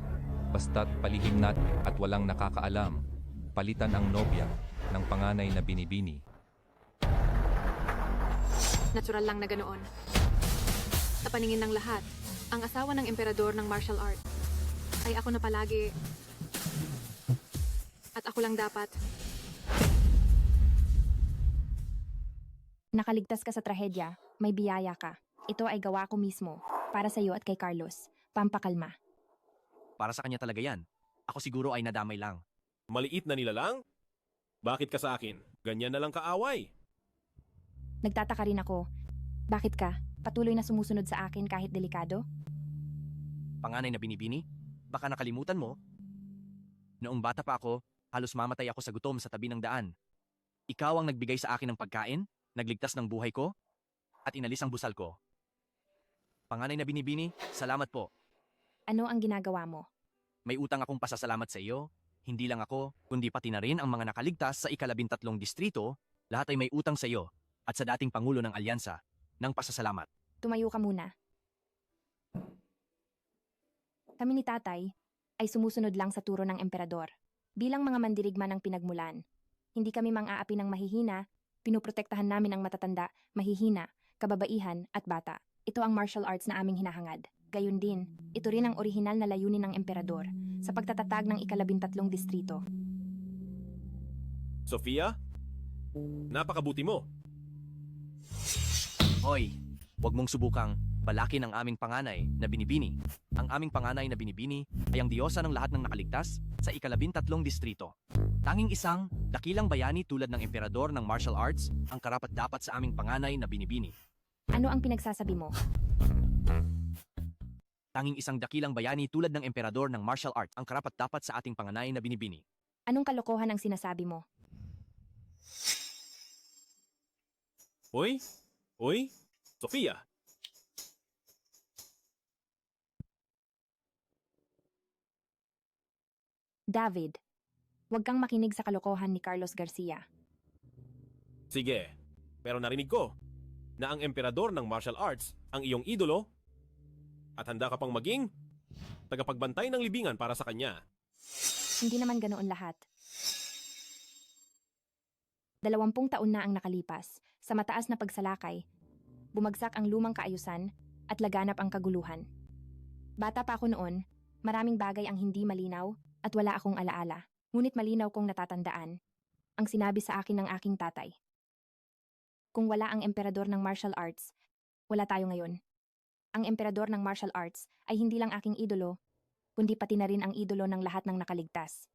Basta't palihim na at walang nakakaalam, palitan ang nobya ng panganay na Binibini. natural lang na ganoon. Sa paningin ng lahat, ang asawa ng emperador ng martial art ay ako na palagi. At ako lang dapat. Nakaligtas ka sa trahedya, may biyaya ka. Ito ay gawa ko mismo, para sa iyo at kay Carlos. Pampakalma. Para sa kanya talaga yan. Ako siguro ay nadamay lang. Maliit na nila lang? Bakit ka sa akin? Ganyan na lang kaaway. Nagtataka rin ako. Bakit ka? Patuloy na sumusunod sa akin kahit delikado? Panganay na Binibini, baka nakalimutan mo. Noong bata pa ako, halos mamatay ako sa gutom sa tabi ng daan. Ikaw ang nagbigay sa akin ng pagkain, nagligtas ng buhay ko, at inalis ang busal ko. Panganay na Binibini, salamat po. Ano ang ginagawa mo? May utang akong pasasalamat sa iyo. Hindi lang ako, kundi pati na rin ang mga nakaligtas sa 13 distrito, lahat ay may utang sa iyo at sa dating Pangulo ng Alyansa ng pasasalamat. Tumayo ka muna. Kami ni Tatay ay sumusunod lang sa turo ng emperador. Bilang mga mandirigma ng pinagmulan, hindi kami mang-aapi ng mahihina, pinuprotektahan namin ang matatanda, mahihina, kababaihan at bata. Ito ang martial arts na aming hinahangad. Gayun din, ito rin ang orihinal na layunin ng emperador sa pagtatatag ng 13 distrito. Sofia? Napakabuti mo. Hoy, huwag mong subukang balakin ang aming panganay na Binibini. Ang aming panganay na Binibini ay ang diyosa ng lahat ng nakaligtas sa 13 distrito. Tanging isang dakilang bayani tulad ng emperador ng martial arts ang karapat-dapat sa aming panganay na Binibini. Ano ang pinagsasabi mo? Tanging isang dakilang bayani tulad ng emperador ng martial arts ang karapat-dapat sa ating panganay na Binibini. Anong kalokohan ang sinasabi mo? Uy? Uy? Sofia? David, huwag kang makinig sa kalokohan ni Carlos Garcia. Sige, pero narinig ko na ang emperador ng martial arts ang iyong idolo at handa ka pang maging tagapagbantay ng libingan para sa kanya. Hindi naman ganoon lahat. 20 taon na ang nakalipas, sa mataas na pagsalakay, bumagsak ang lumang kaayusan at laganap ang kaguluhan. Bata pa ako noon, maraming bagay ang hindi malinaw at wala akong alaala. Ngunit malinaw kong natatandaan ang sinabi sa akin ng aking tatay. Kung wala ang emperador ng martial arts, wala tayo ngayon. Ang emperador ng martial arts ay hindi lang aking idolo, kundi pati na rin ang idolo ng lahat ng nakaligtas.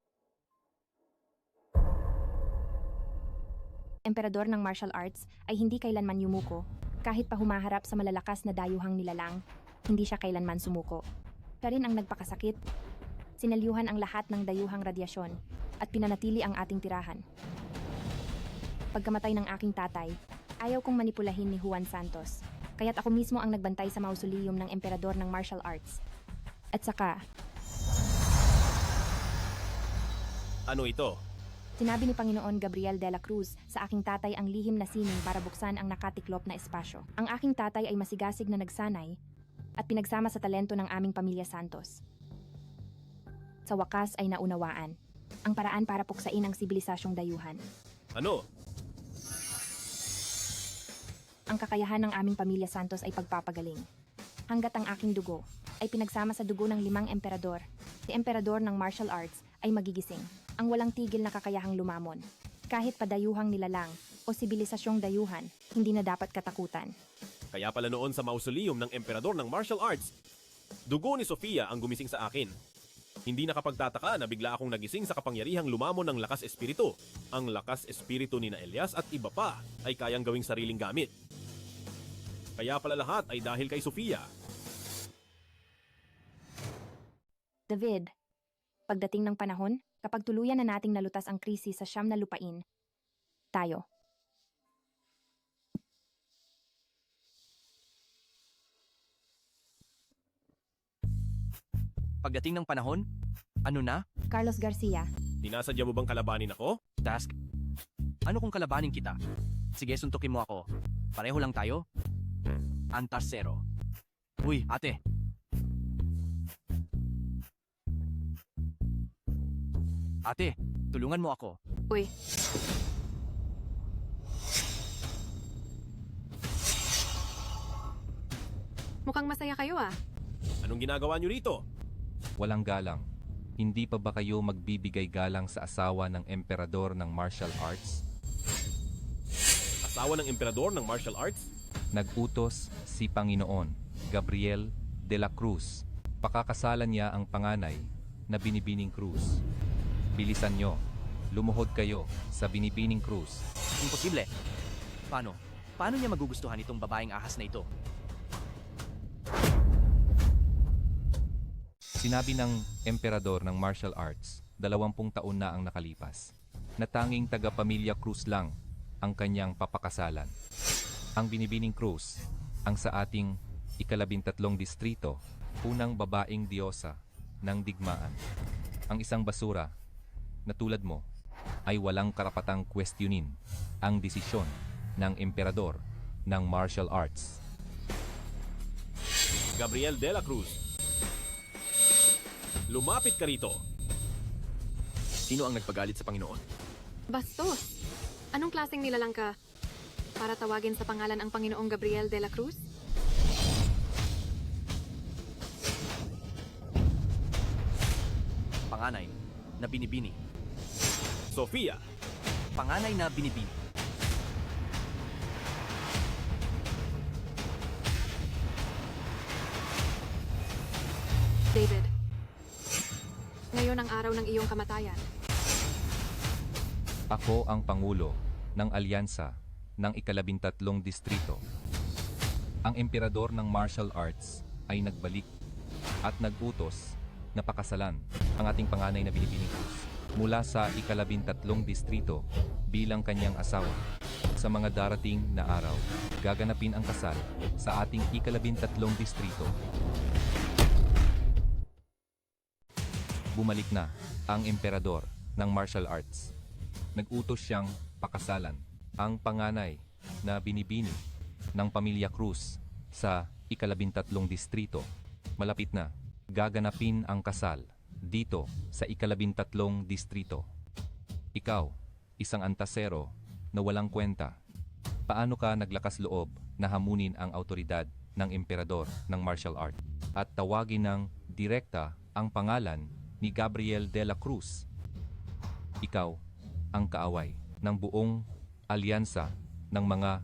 Emperador ng martial arts ay hindi kailanman yumuko, kahit pa humaharap sa malalakas na dayuhang nilalang, hindi siya kailanman sumuko. Siya rin ang nagpakasakit, sinalyuhan ang lahat ng dayuhang radyasyon, at pinanatili ang ating tirahan. Pagkamatay ng aking tatay, ayaw kong manipulahin ni Juan Santos, kaya't ako mismo ang nagbantay sa mausoleum ng emperador ng martial arts. At saka, Ano ito? sinabi ni Panginoon Gabriel de la Cruz sa aking tatay ang lihim na sining para buksan ang nakatiklop na espasyo. Ang aking tatay ay masigasig na nagsanay at pinagsama sa talento ng aming pamilya Santos. Sa wakas ay naunawaan ang paraan para puksain ang sibilisasyong dayuhan. Ano? Ang kakayahan ng aming pamilya Santos ay pagpapagaling. Hanggat ang aking dugo ay pinagsama sa dugo ng 5 emperador, si emperador ng martial arts ay magigising. Ang walang tigil na kakayahang lumamon. Kahit padayuhang nilalang o sibilisasyong dayuhan, hindi na dapat katakutan. Kaya pala noon sa mausoleum ng emperador ng martial arts, dugo ni Sofia ang gumising sa akin. Hindi nakapagtataka na bigla akong nagising sa kapangyarihang lumamon ng lakas espiritu. Ang lakas espiritu ni na Elias at iba pa ay kayang gawing sariling gamit. Kaya pala lahat ay dahil kay Sofia. David, pagdating ng panahon, kapag tuluyan na nating nalutas ang krisis sa siyam na lupain, tayo. Pagdating ng panahon, ano na? Carlos Garcia, Dinasadya mo bang kalabanin ako? Task? Ano kung kalabanin kita? Sige, suntukin mo ako. Pareho lang tayo? Antas 0. Uy, ate. Ate, tulungan mo ako. Uy. Mukhang masaya kayo ah. Anong ginagawa niyo rito? Walang galang. Hindi pa ba kayo magbibigay galang sa asawa ng emperador ng martial arts? Asawa ng emperador ng martial arts? Nag-utos si Panginoon Gabriel de la Cruz. Pakakasalan niya ang panganay na Binibining Cruz. Bilisan nyo. Lumuhod kayo sa Binibining Cruz. Imposible. Paano? Paano niya magugustuhan itong babaeng ahas na ito? Sinabi ng emperador ng martial arts, 20 taon na ang nakalipas, na tanging taga-pamilya Cruz lang ang kanyang papakasalan. Ang Binibining Cruz, ang sa ating ika-13 distrito, unang babaeng diyosa ng digmaan. Ang isang basura na tulad mo ay walang karapatang questionin ang desisyon ng emperador ng martial arts. Gabriel de la Cruz. Lumapit ka rito. Sino ang nagpagalit sa Panginoon? Bastos! Anong klaseng nilalang ka? Para tawagin sa pangalan ang Panginoong Gabriel de la Cruz? Panganay na Binibini. Sofia. Panganay na Binibini. David. Ngayon ang araw ng iyong kamatayan. Ako ang Pangulo ng Alyansa ng ika-13 distrito. Ang emperador ng martial arts ay nagbalik at nag-utos na pakasalan ang ating panganay na Binibining Cruz mula sa ika-13 distrito bilang kanyang asawa. Sa mga darating na araw, gaganapin ang kasal sa ating ika-13 distrito. Bumalik na ang emperador ng martial arts. Nag-utos siyang pakasalan ang panganay na Binibini ng pamilya Cruz sa ika-13 distrito. Malapit na, gaganapin ang kasal dito sa ika-13 distrito. Ikaw, isang antasero na walang kwenta. Paano ka naglakas loob na hamunin ang autoridad ng emperador ng martial art at tawagin ng direkta ang pangalan ni Gabriel de la Cruz? Ikaw ang kaaway ng buong alyansa ng mga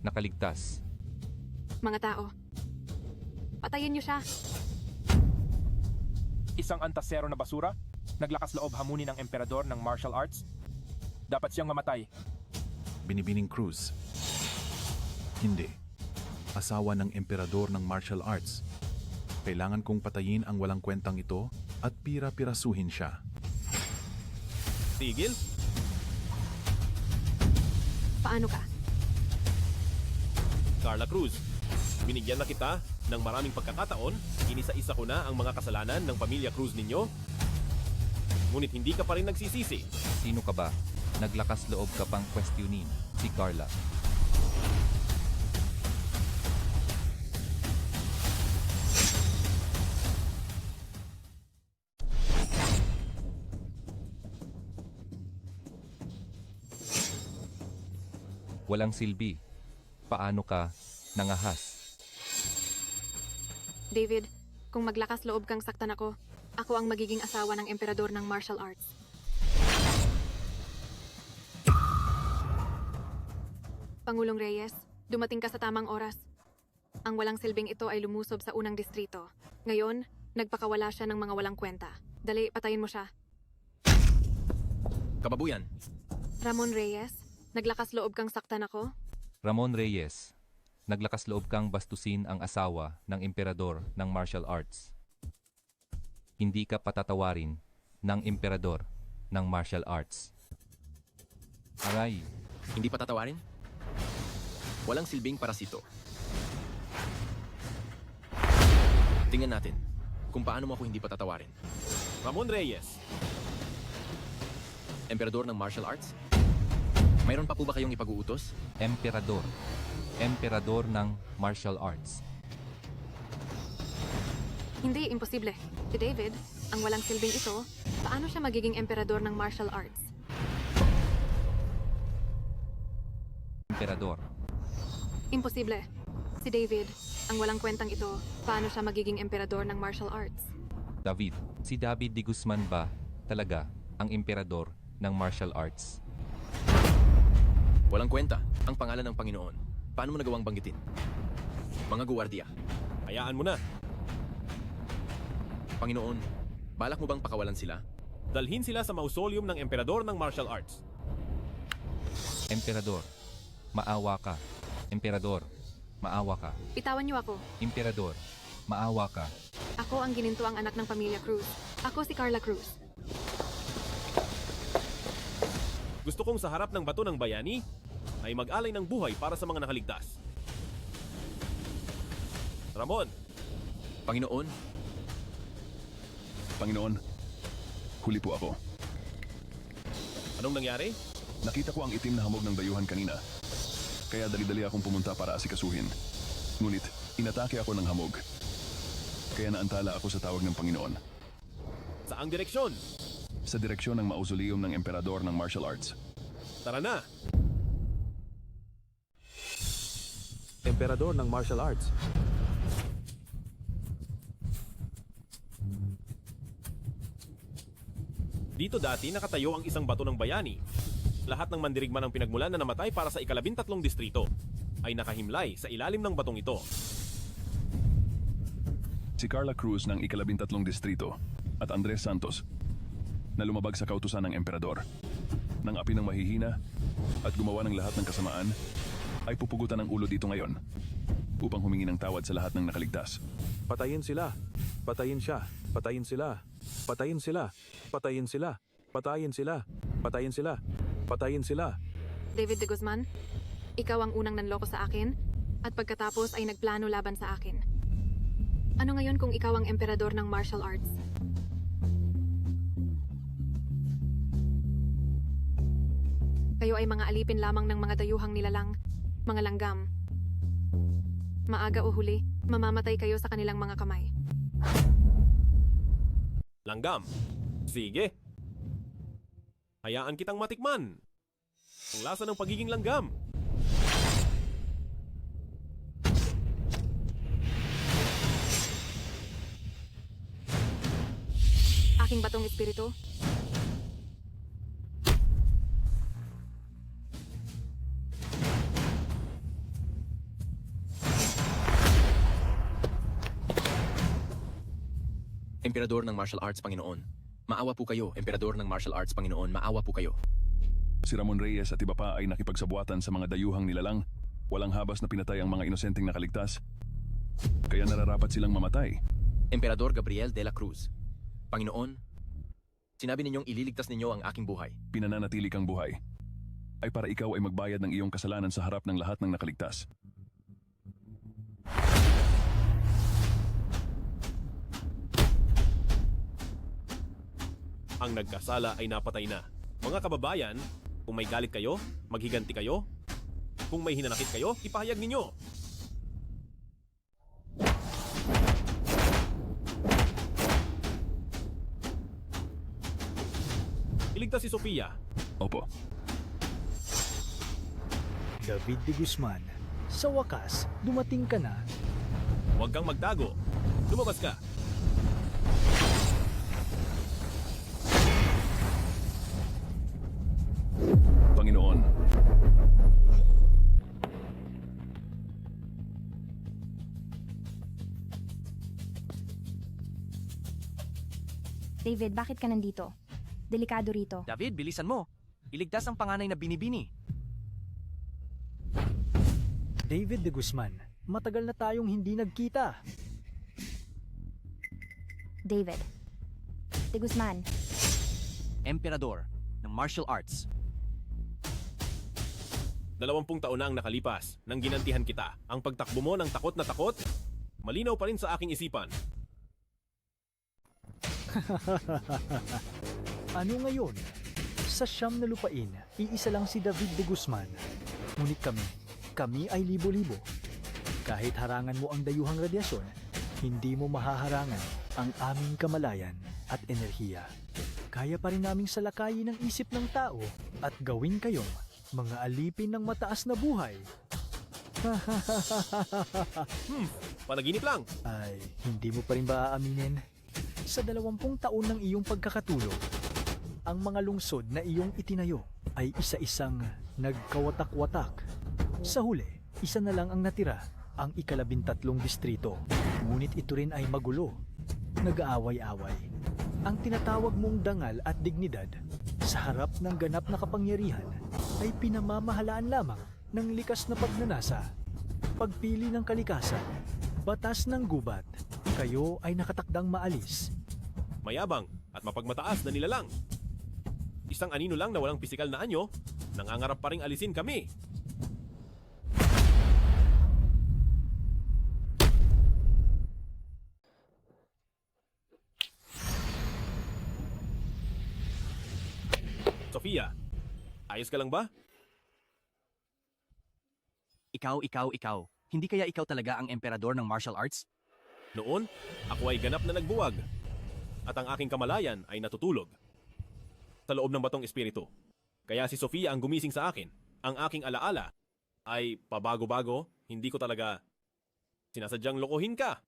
nakaligtas. Mga tao, patayin niyo siya. Isang antasero na basura, naglakas loob hamunin ng emperador ng martial arts. Dapat siyang mamatay. Binibining Cruz. Hindi. Asawa ng emperador ng martial arts. Kailangan kong patayin ang walang kwentang ito at pira-pirasuhin siya. Tigil? Paano ka? Carla Cruz, binigyan na kita ng maraming pagkakataon, inisa-isa ko na ang mga kasalanan ng pamilya Cruz ninyo. Ngunit hindi ka pa rin nagsisisi. Sino ka ba? Naglakas loob ka pang questionin si Carla. Walang silbi. Paano ka nangahas? David, kung maglakas loob kang saktan ako, ako ang magiging asawa ng emperador ng martial arts. Pangulong Reyes, dumating ka sa tamang oras. Ang walang silbing ito ay lumusob sa unang distrito. Ngayon, nagpakawala siya ng mga walang kwenta. Dali, patayin mo siya. Kababuyan, Ramon Reyes, naglakas loob kang saktan ako? Ramon Reyes, naglakas loob kang bastusin ang asawa ng emperador ng martial arts. Hindi ka patatawarin ng emperador ng martial arts. Aray, hindi patatawarin? Walang silbing parasito. Tingnan natin kung paano mo ako hindi patatawarin. Ramon Reyes, Emperador ng martial arts? Mayroon pa po ba kayong ipag-uutos? emperador. Emperador ng martial arts. Hindi, imposible. Si David, ang walang silbing ito, paano siya magiging emperador ng martial arts? Emperador. Imposible. Si David, ang walang kwentang ito, paano siya magiging emperador ng martial arts? David. Si David de Guzman ba talaga ang emperador ng martial arts? Walang kwenta ang pangalan ng Panginoon. Paano mo nagawang banggitin? Mga guwardiya. hayaan mo na. Panginoon, balak mo bang pakawalan sila? Dalhin sila sa mausoleum ng emperador ng martial arts. Emperador, maawa ka. Emperador, maawa ka. Bitawan niyo ako. Emperador, maawa ka. Ako ang ginintuang anak ng pamilya Cruz. Ako si Carla Cruz. Gusto kong sa harap ng bato ng bayani ay mag-alay ng buhay para sa mga nakaligtas. Ramon. Panginoon. Panginoon, huli po ako. Anong nangyari? Nakita ko ang itim na hamog ng dayuhan kanina. Kaya dali-dali akong pumunta para asikasuhin. Ngunit, inatake ako ng hamog. Kaya naantala ako sa tawag ng Panginoon. Saang direksyon? Sa direksyon ng mausoleum ng emperador ng martial arts. Tara na! Emperador ng martial arts. Dito dati nakatayo ang isang bato ng bayani. Lahat ng mandirigma ng pinagmulan na namatay para sa 13 distrito ay nakahimlay sa ilalim ng batong ito. Si Carla Cruz ng 13 distrito at Andres Santos na lumabag sa kautusan ng emperador. Nang api ng mahihina at gumawa ng lahat ng kasamaan, ay pupugutan ng ulo dito ngayon upang humingi ng tawad sa lahat ng nakaligtas. Patayin sila. Patayin siya. Patayin sila. Patayin sila. Patayin sila. Patayin sila. Patayin sila. Patayin sila. David de Guzman, ikaw ang unang nanloko sa akin at pagkatapos ay nagplano laban sa akin. Ano ngayon kung ikaw ang emperador ng martial arts? Kayo ay mga alipin lamang ng mga dayuhang nilalang, mga langgam. Maaga o huli, mamamatay kayo sa kanilang mga kamay. Langgam. Sige. Hayaan kitang matikman. Ang lasa ng pagiging langgam. Aking batong espiritu, Emperador ng martial arts, Panginoon. Maawa po kayo, Emperador ng martial arts, Panginoon. Maawa po kayo. Si Ramon Reyes at iba pa ay nakipagsabuatan sa mga dayuhang nilalang. Walang habas na pinatay ang mga inosenteng nakaligtas. Kaya nararapat silang mamatay. Emperador Gabriel de la Cruz. Panginoon, sinabi ninyong ililigtas ninyo ang aking buhay. Pinananatili kang buhay ay para ikaw ay magbayad ng iyong kasalanan sa harap ng lahat ng nakaligtas. Ang nagkasala ay napatay na. Mga kababayan, kung may galit kayo, maghiganti kayo. Kung may hinanakit kayo, ipahayag ninyo. Iligtas si Sofia. Opo. David de Guzman, sa wakas, dumating ka na. Huwag kang magtago. Lumabas ka. Panginoon, David, bakit ka nandito? Delikado rito. David, bilisan mo. Iligtas ang panganay na binibini. David de Guzman, matagal na tayong hindi nagkita. David. De Guzman. Emperador ng martial arts. 20 taon na ang nakalipas nang ginantihan kita. Ang pagtakbo mo ng takot na takot, malinaw pa rin sa aking isipan. Ano ngayon? Sa siyam na lupain, iisa lang si David de Guzman. Ngunit kami ay libo-libo. Kahit harangan mo ang dayuhang radyasyon, hindi mo mahaharangan ang aming kamalayan at enerhiya. Kaya pa rin naming salakayin ang isip ng tao at gawin kayong mga alipin ng mataas na buhay. Panaginip lang. Ay, hindi mo pa rin ba aaminin? Sa 20 taon ng iyong pagkakatulog, ang mga lungsod na iyong itinayo ay isa-isang nagkawatak-watak. Sa huli, isa na lang ang natira, ang 13 distrito. Ngunit ito rin ay magulo, nag-aaway-away. Ang tinatawag mong dangal at dignidad sa harap ng ganap na kapangyarihan ay pinamamahalaan lamang ng likas na pagnanasa, pagpili ng kalikasan, batas ng gubat. Kayo ay nakatakdang maalis. Mayabang at mapagmataas na nilalang. Isang anino lang na walang pisikal na anyo, nangangarap pa ring alisin kami. Sofia, ayos ka lang ba? Ikaw. Hindi kaya ikaw talaga ang emperador ng martial arts? Noon, ako ay ganap na nagbuwag. At ang aking kamalayan ay natutulog. Sa loob ng batong espiritu. Kaya si Sofia ang gumising sa akin. Ang aking alaala ay pabago-bago, hindi ko talaga sinasadyang lokohin ka.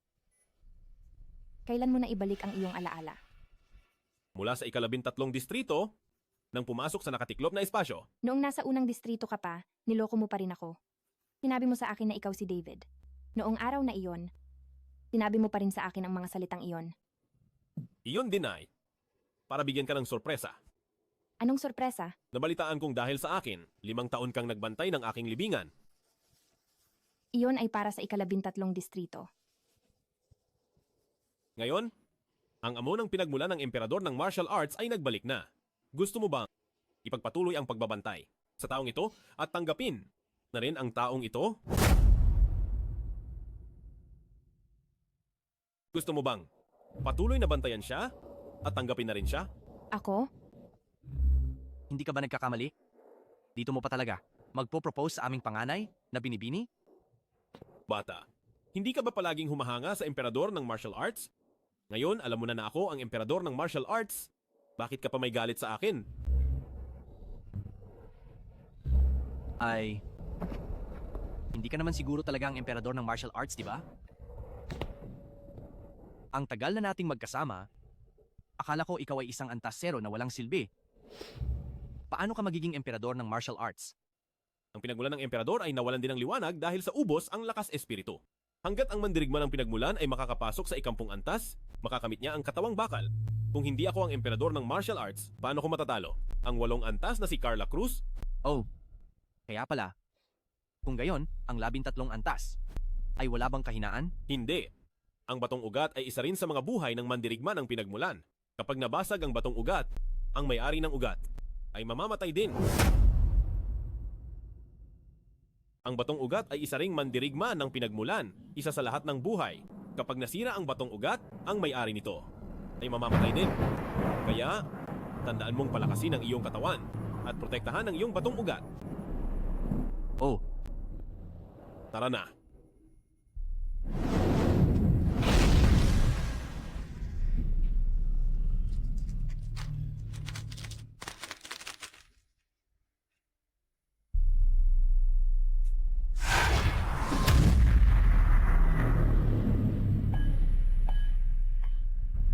Kailan mo na ibalik ang iyong alaala? Mula sa 13 distrito, nang pumasok sa nakatiklop na espasyo. Noong nasa unang distrito ka pa, niloko mo pa rin ako. Sinabi mo sa akin na ikaw si David. Noong araw na iyon, sinabi mo pa rin sa akin ang mga salitang iyon. Iyon din ay, para bigyan ka ng sorpresa. Anong sorpresa? Nabalitaan kong dahil sa akin, 5 taon kang nagbantay ng aking libingan. Iyon ay para sa 13 distrito. Ngayon, ang amo ng pinagmulan ng emperador ng martial arts ay nagbalik na. Gusto mo bang ipagpatuloy ang pagbabantay sa taong ito at tanggapin na rin ang taong ito? Gusto mo bang patuloy na bantayan siya at tanggapin na rin siya? Ako? Hindi ka ba nagkakamali? Dito mo pa talaga magpo-propose sa aming panganay na binibini? Bata, hindi ka ba palaging humahanga sa emperador ng martial arts? Ngayon, alam mo na ako ang emperador ng martial arts. Bakit ka pa may galit sa akin? Ay, hindi ka naman siguro talaga ang emperador ng martial arts, di ba? Ang tagal na nating magkasama, akala ko ikaw ay isang antasero na walang silbi. Paano ka magiging emperador ng martial arts? Ang pinagmulan ng emperador ay nawalan din ng liwanag dahil sa ubos ang lakas espiritu. Hanggat ang mandirigma ng pinagmulan ay makakapasok sa 10 antas, makakamit niya ang katawang bakal. Kung hindi ako ang emperador ng martial arts, paano ko matatalo? Ang 8 antas na si Carla Cruz? Oh, kaya pala. Kung gayon, ang 13 antas ay wala bang kahinaan? Hindi. Ang batong ugat ay isa rin sa mga buhay ng mandirigma ng pinagmulan. Kapag nabasag ang batong ugat, ang may-ari ng ugat ay mamamatay din. Ang batong ugat ay isa ring mandirigma ng pinagmulan, isa sa lahat ng buhay. Kapag nasira ang batong ugat, ang may-ari nito ay mamamatay din. Kaya, tandaan mong palakasin ang iyong katawan at protektahan ang iyong batong ugat. Oh. Tara na.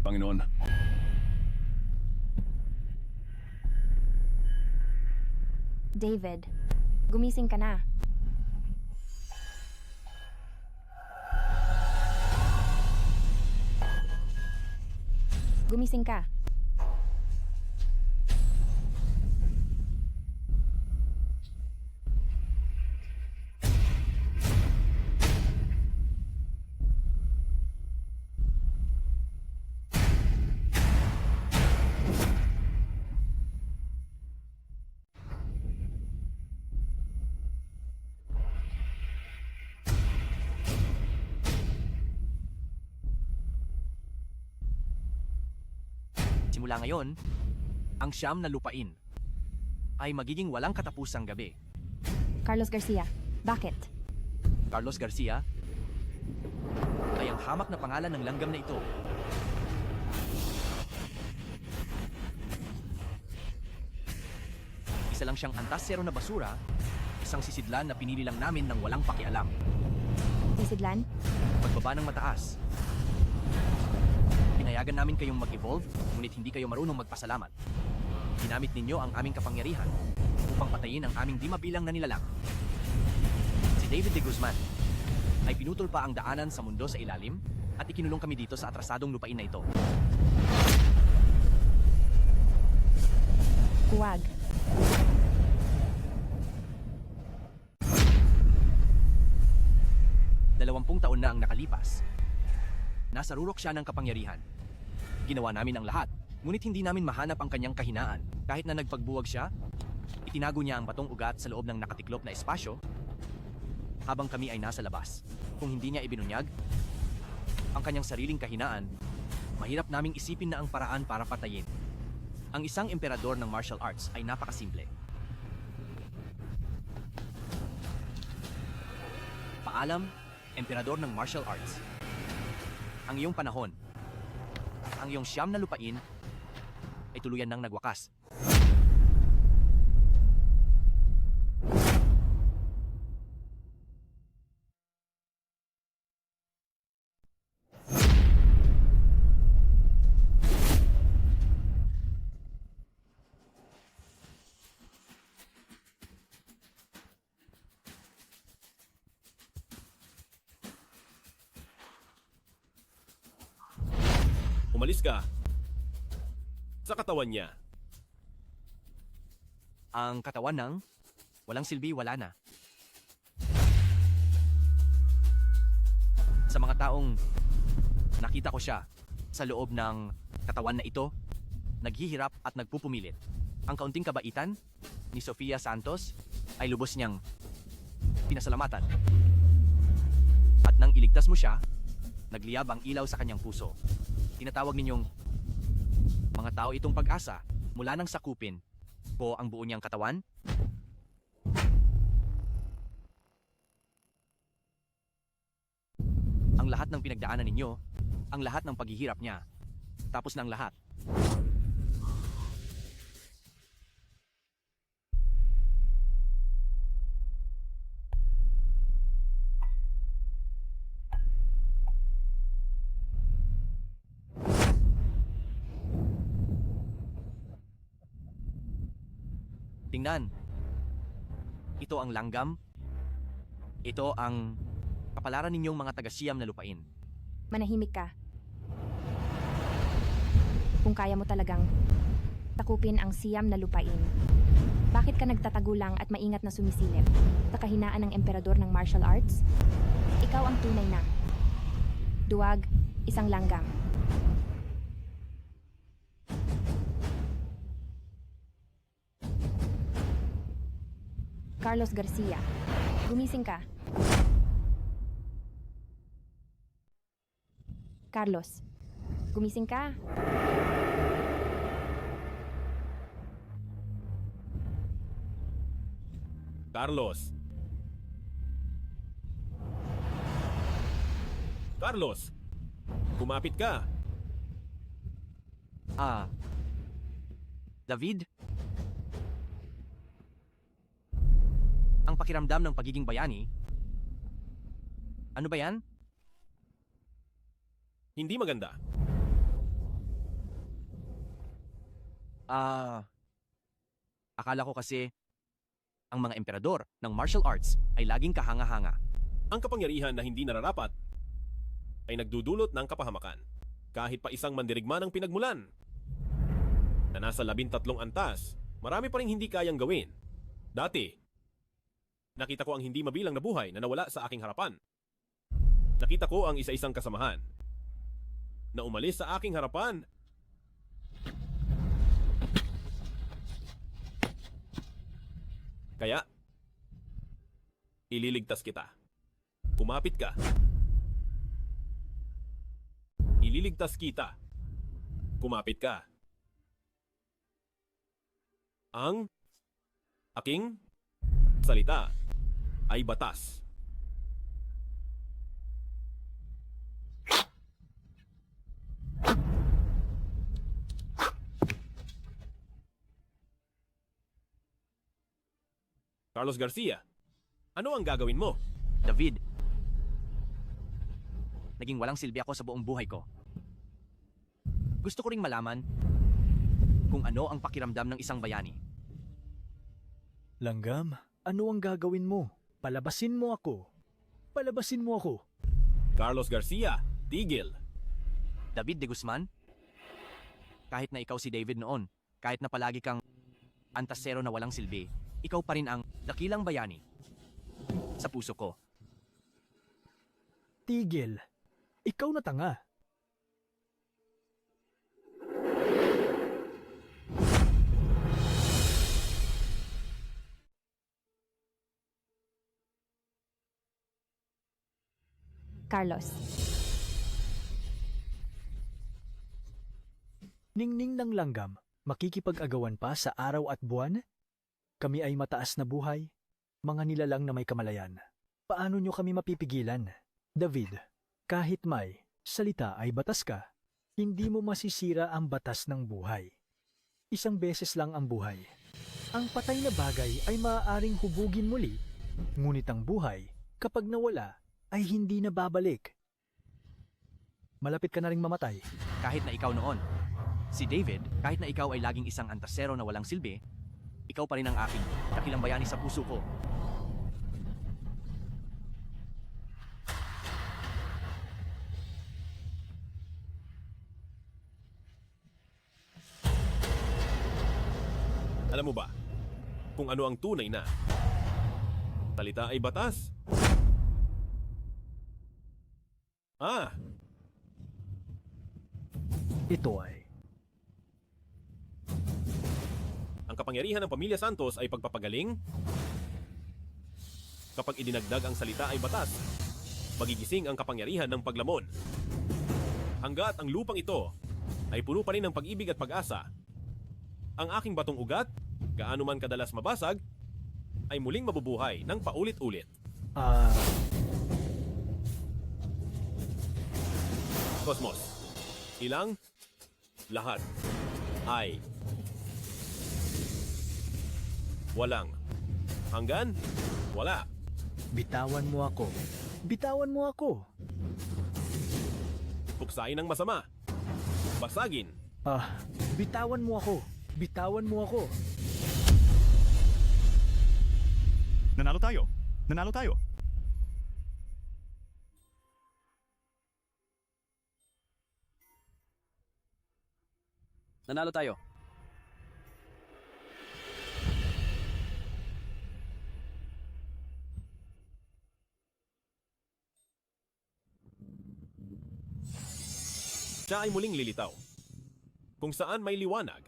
Panginoon, David, gumising ka na. Gumising ka. Simula ngayon, ang siyam na lupain ay magiging walang katapusang gabi. Carlos Garcia, bakit? Carlos Garcia ay ang hamak na pangalan ng langgam na ito. Isa lang siyang antas zero na basura, isang sisidlan na pinili lang namin ng walang pakialam. Sisidlan? Pagbaba ng mataas. Pinayagan namin kayong mag-evolve, ngunit hindi kayo marunong magpasalamat. Ginamit ninyo ang aming kapangyarihan upang patayin ang aming di mabilang na nilalang. Si David de Guzman ay pinutol pa ang daanan sa mundo sa ilalim at ikinulong kami dito sa atrasadong lupain na ito. Huwag. Dalawampung taon na ang nakalipas. Nasa rurok siya ng kapangyarihan. Ginawa namin ang lahat, ngunit hindi namin mahanap ang kanyang kahinaan. Kahit na nagpagbuwag siya, itinago niya ang batong ugat sa loob ng nakatiklop na espasyo habang kami ay nasa labas. Kung hindi niya ibinunyag ang kanyang sariling kahinaan, mahirap naming isipin na ang paraan para patayin. Ang isang emperador ng martial arts ay napakasimple. Paalam, emperador ng martial arts. Ang iyong panahon, ang iyong siyam na lupain ay tuluyan ng nagwakas. Umalis ka sa katawan niya. Ang katawan ng walang silbi, wala na. Sa mga taong nakita ko siya sa loob ng katawan na ito, naghihirap at nagpupumilit. Ang kaunting kabaitan ni Sofia Santos ay lubos niyang pinasalamatan. At nang iligtas mo siya, nagliyab ang ilaw sa kanyang puso. Tinatawag ninyong mga tao itong pag-asa mula nang sakupin ko ang buo niyang katawan. Ang lahat ng pinagdaanan ninyo, ang lahat ng paghihirap niya, tapos ng lahat. Tingnan. Ito ang langgam. Ito ang kapalaran ninyong mga taga-siyam na lupain. Manahimik ka. Kung kaya mo talagang takupin ang siyam na lupain, bakit ka nagtatago lang at maingat na sumisilip sa kahinaan ng emperador ng martial arts? Ikaw ang tunay na duwag, isang langgam. Carlos Garcia, gumising ka. Carlos, gumising ka. Carlos. Carlos, kumapit ka. David? Ang pakiramdam ng pagiging bayani? Ano ba yan? Hindi maganda. Akala ko kasi ang mga emperador ng martial arts ay laging kahanga-hanga. Ang kapangyarihan na hindi nararapat ay nagdudulot ng kapahamakan. Kahit pa isang mandirigma ng pinagmulan na nasa 13 antas, marami pa rin hindi kayang gawin. Dati, nakita ko ang hindi mabilang na buhay na nawala sa aking harapan. Nakita ko ang isa-isang kasamahan na umalis sa aking harapan. Kaya, ililigtas kita. Kumapit ka. Ililigtas kita. Kumapit ka. Ang aking salita ay batas. Carlos Garcia, ano ang gagawin mo? David, naging walang silbi ako sa buong buhay ko. Gusto ko ring malaman kung ano ang pakiramdam ng isang bayani. Langgam, ano ang gagawin mo? Palabasin mo ako. Palabasin mo ako. Carlos Garcia, tigil. David de Guzman, kahit na ikaw si David noon, kahit na palagi kang antasero na walang silbi, ikaw pa rin ang dakilang bayani sa puso ko. Tigil. Ikaw na tanga. Carlos. Ningning ng langgam, makikipag-agawan pa sa araw at buwan? Kami ay mataas na buhay, mga nilalang na may kamalayan. Paano nyo kami mapipigilan? David, kahit may salita ay batas ka, hindi mo masisira ang batas ng buhay. Isang beses lang ang buhay. Ang patay na bagay ay maaaring hubugin muli, ngunit ang buhay, kapag nawala, ay hindi na babalik. Malapit ka na ring mamatay. Kahit na ikaw noon, si David, kahit na ikaw ay laging isang antasero na walang silbi, ikaw pa rin ang aking dakilang bayani sa puso ko. Alam mo ba kung ano ang tunay na salita ay batas? Ito ay Ang kapangyarihan ng Pamilya Santos ay pagpapagaling. Kapag idinagdag ang salita ay batas, magigising ang kapangyarihan ng paglamon. Hanggat ang lupang ito ay puno pa rin ng pag-ibig at pag-asa, ang aking batong ugat, gaano man kadalas mabasag, ay muling mabubuhay ng paulit-ulit. Cosmos, ilang lahat ay walang hanggan, wala. Bitawan mo ako. Bitawan mo ako. Puksain ang masama. Basagin. Bitawan mo ako. Bitawan mo ako. Nanalo tayo. Nanalo tayo. Nanalo tayo. Siya ay muling lilitaw. Kung saan may liwanag,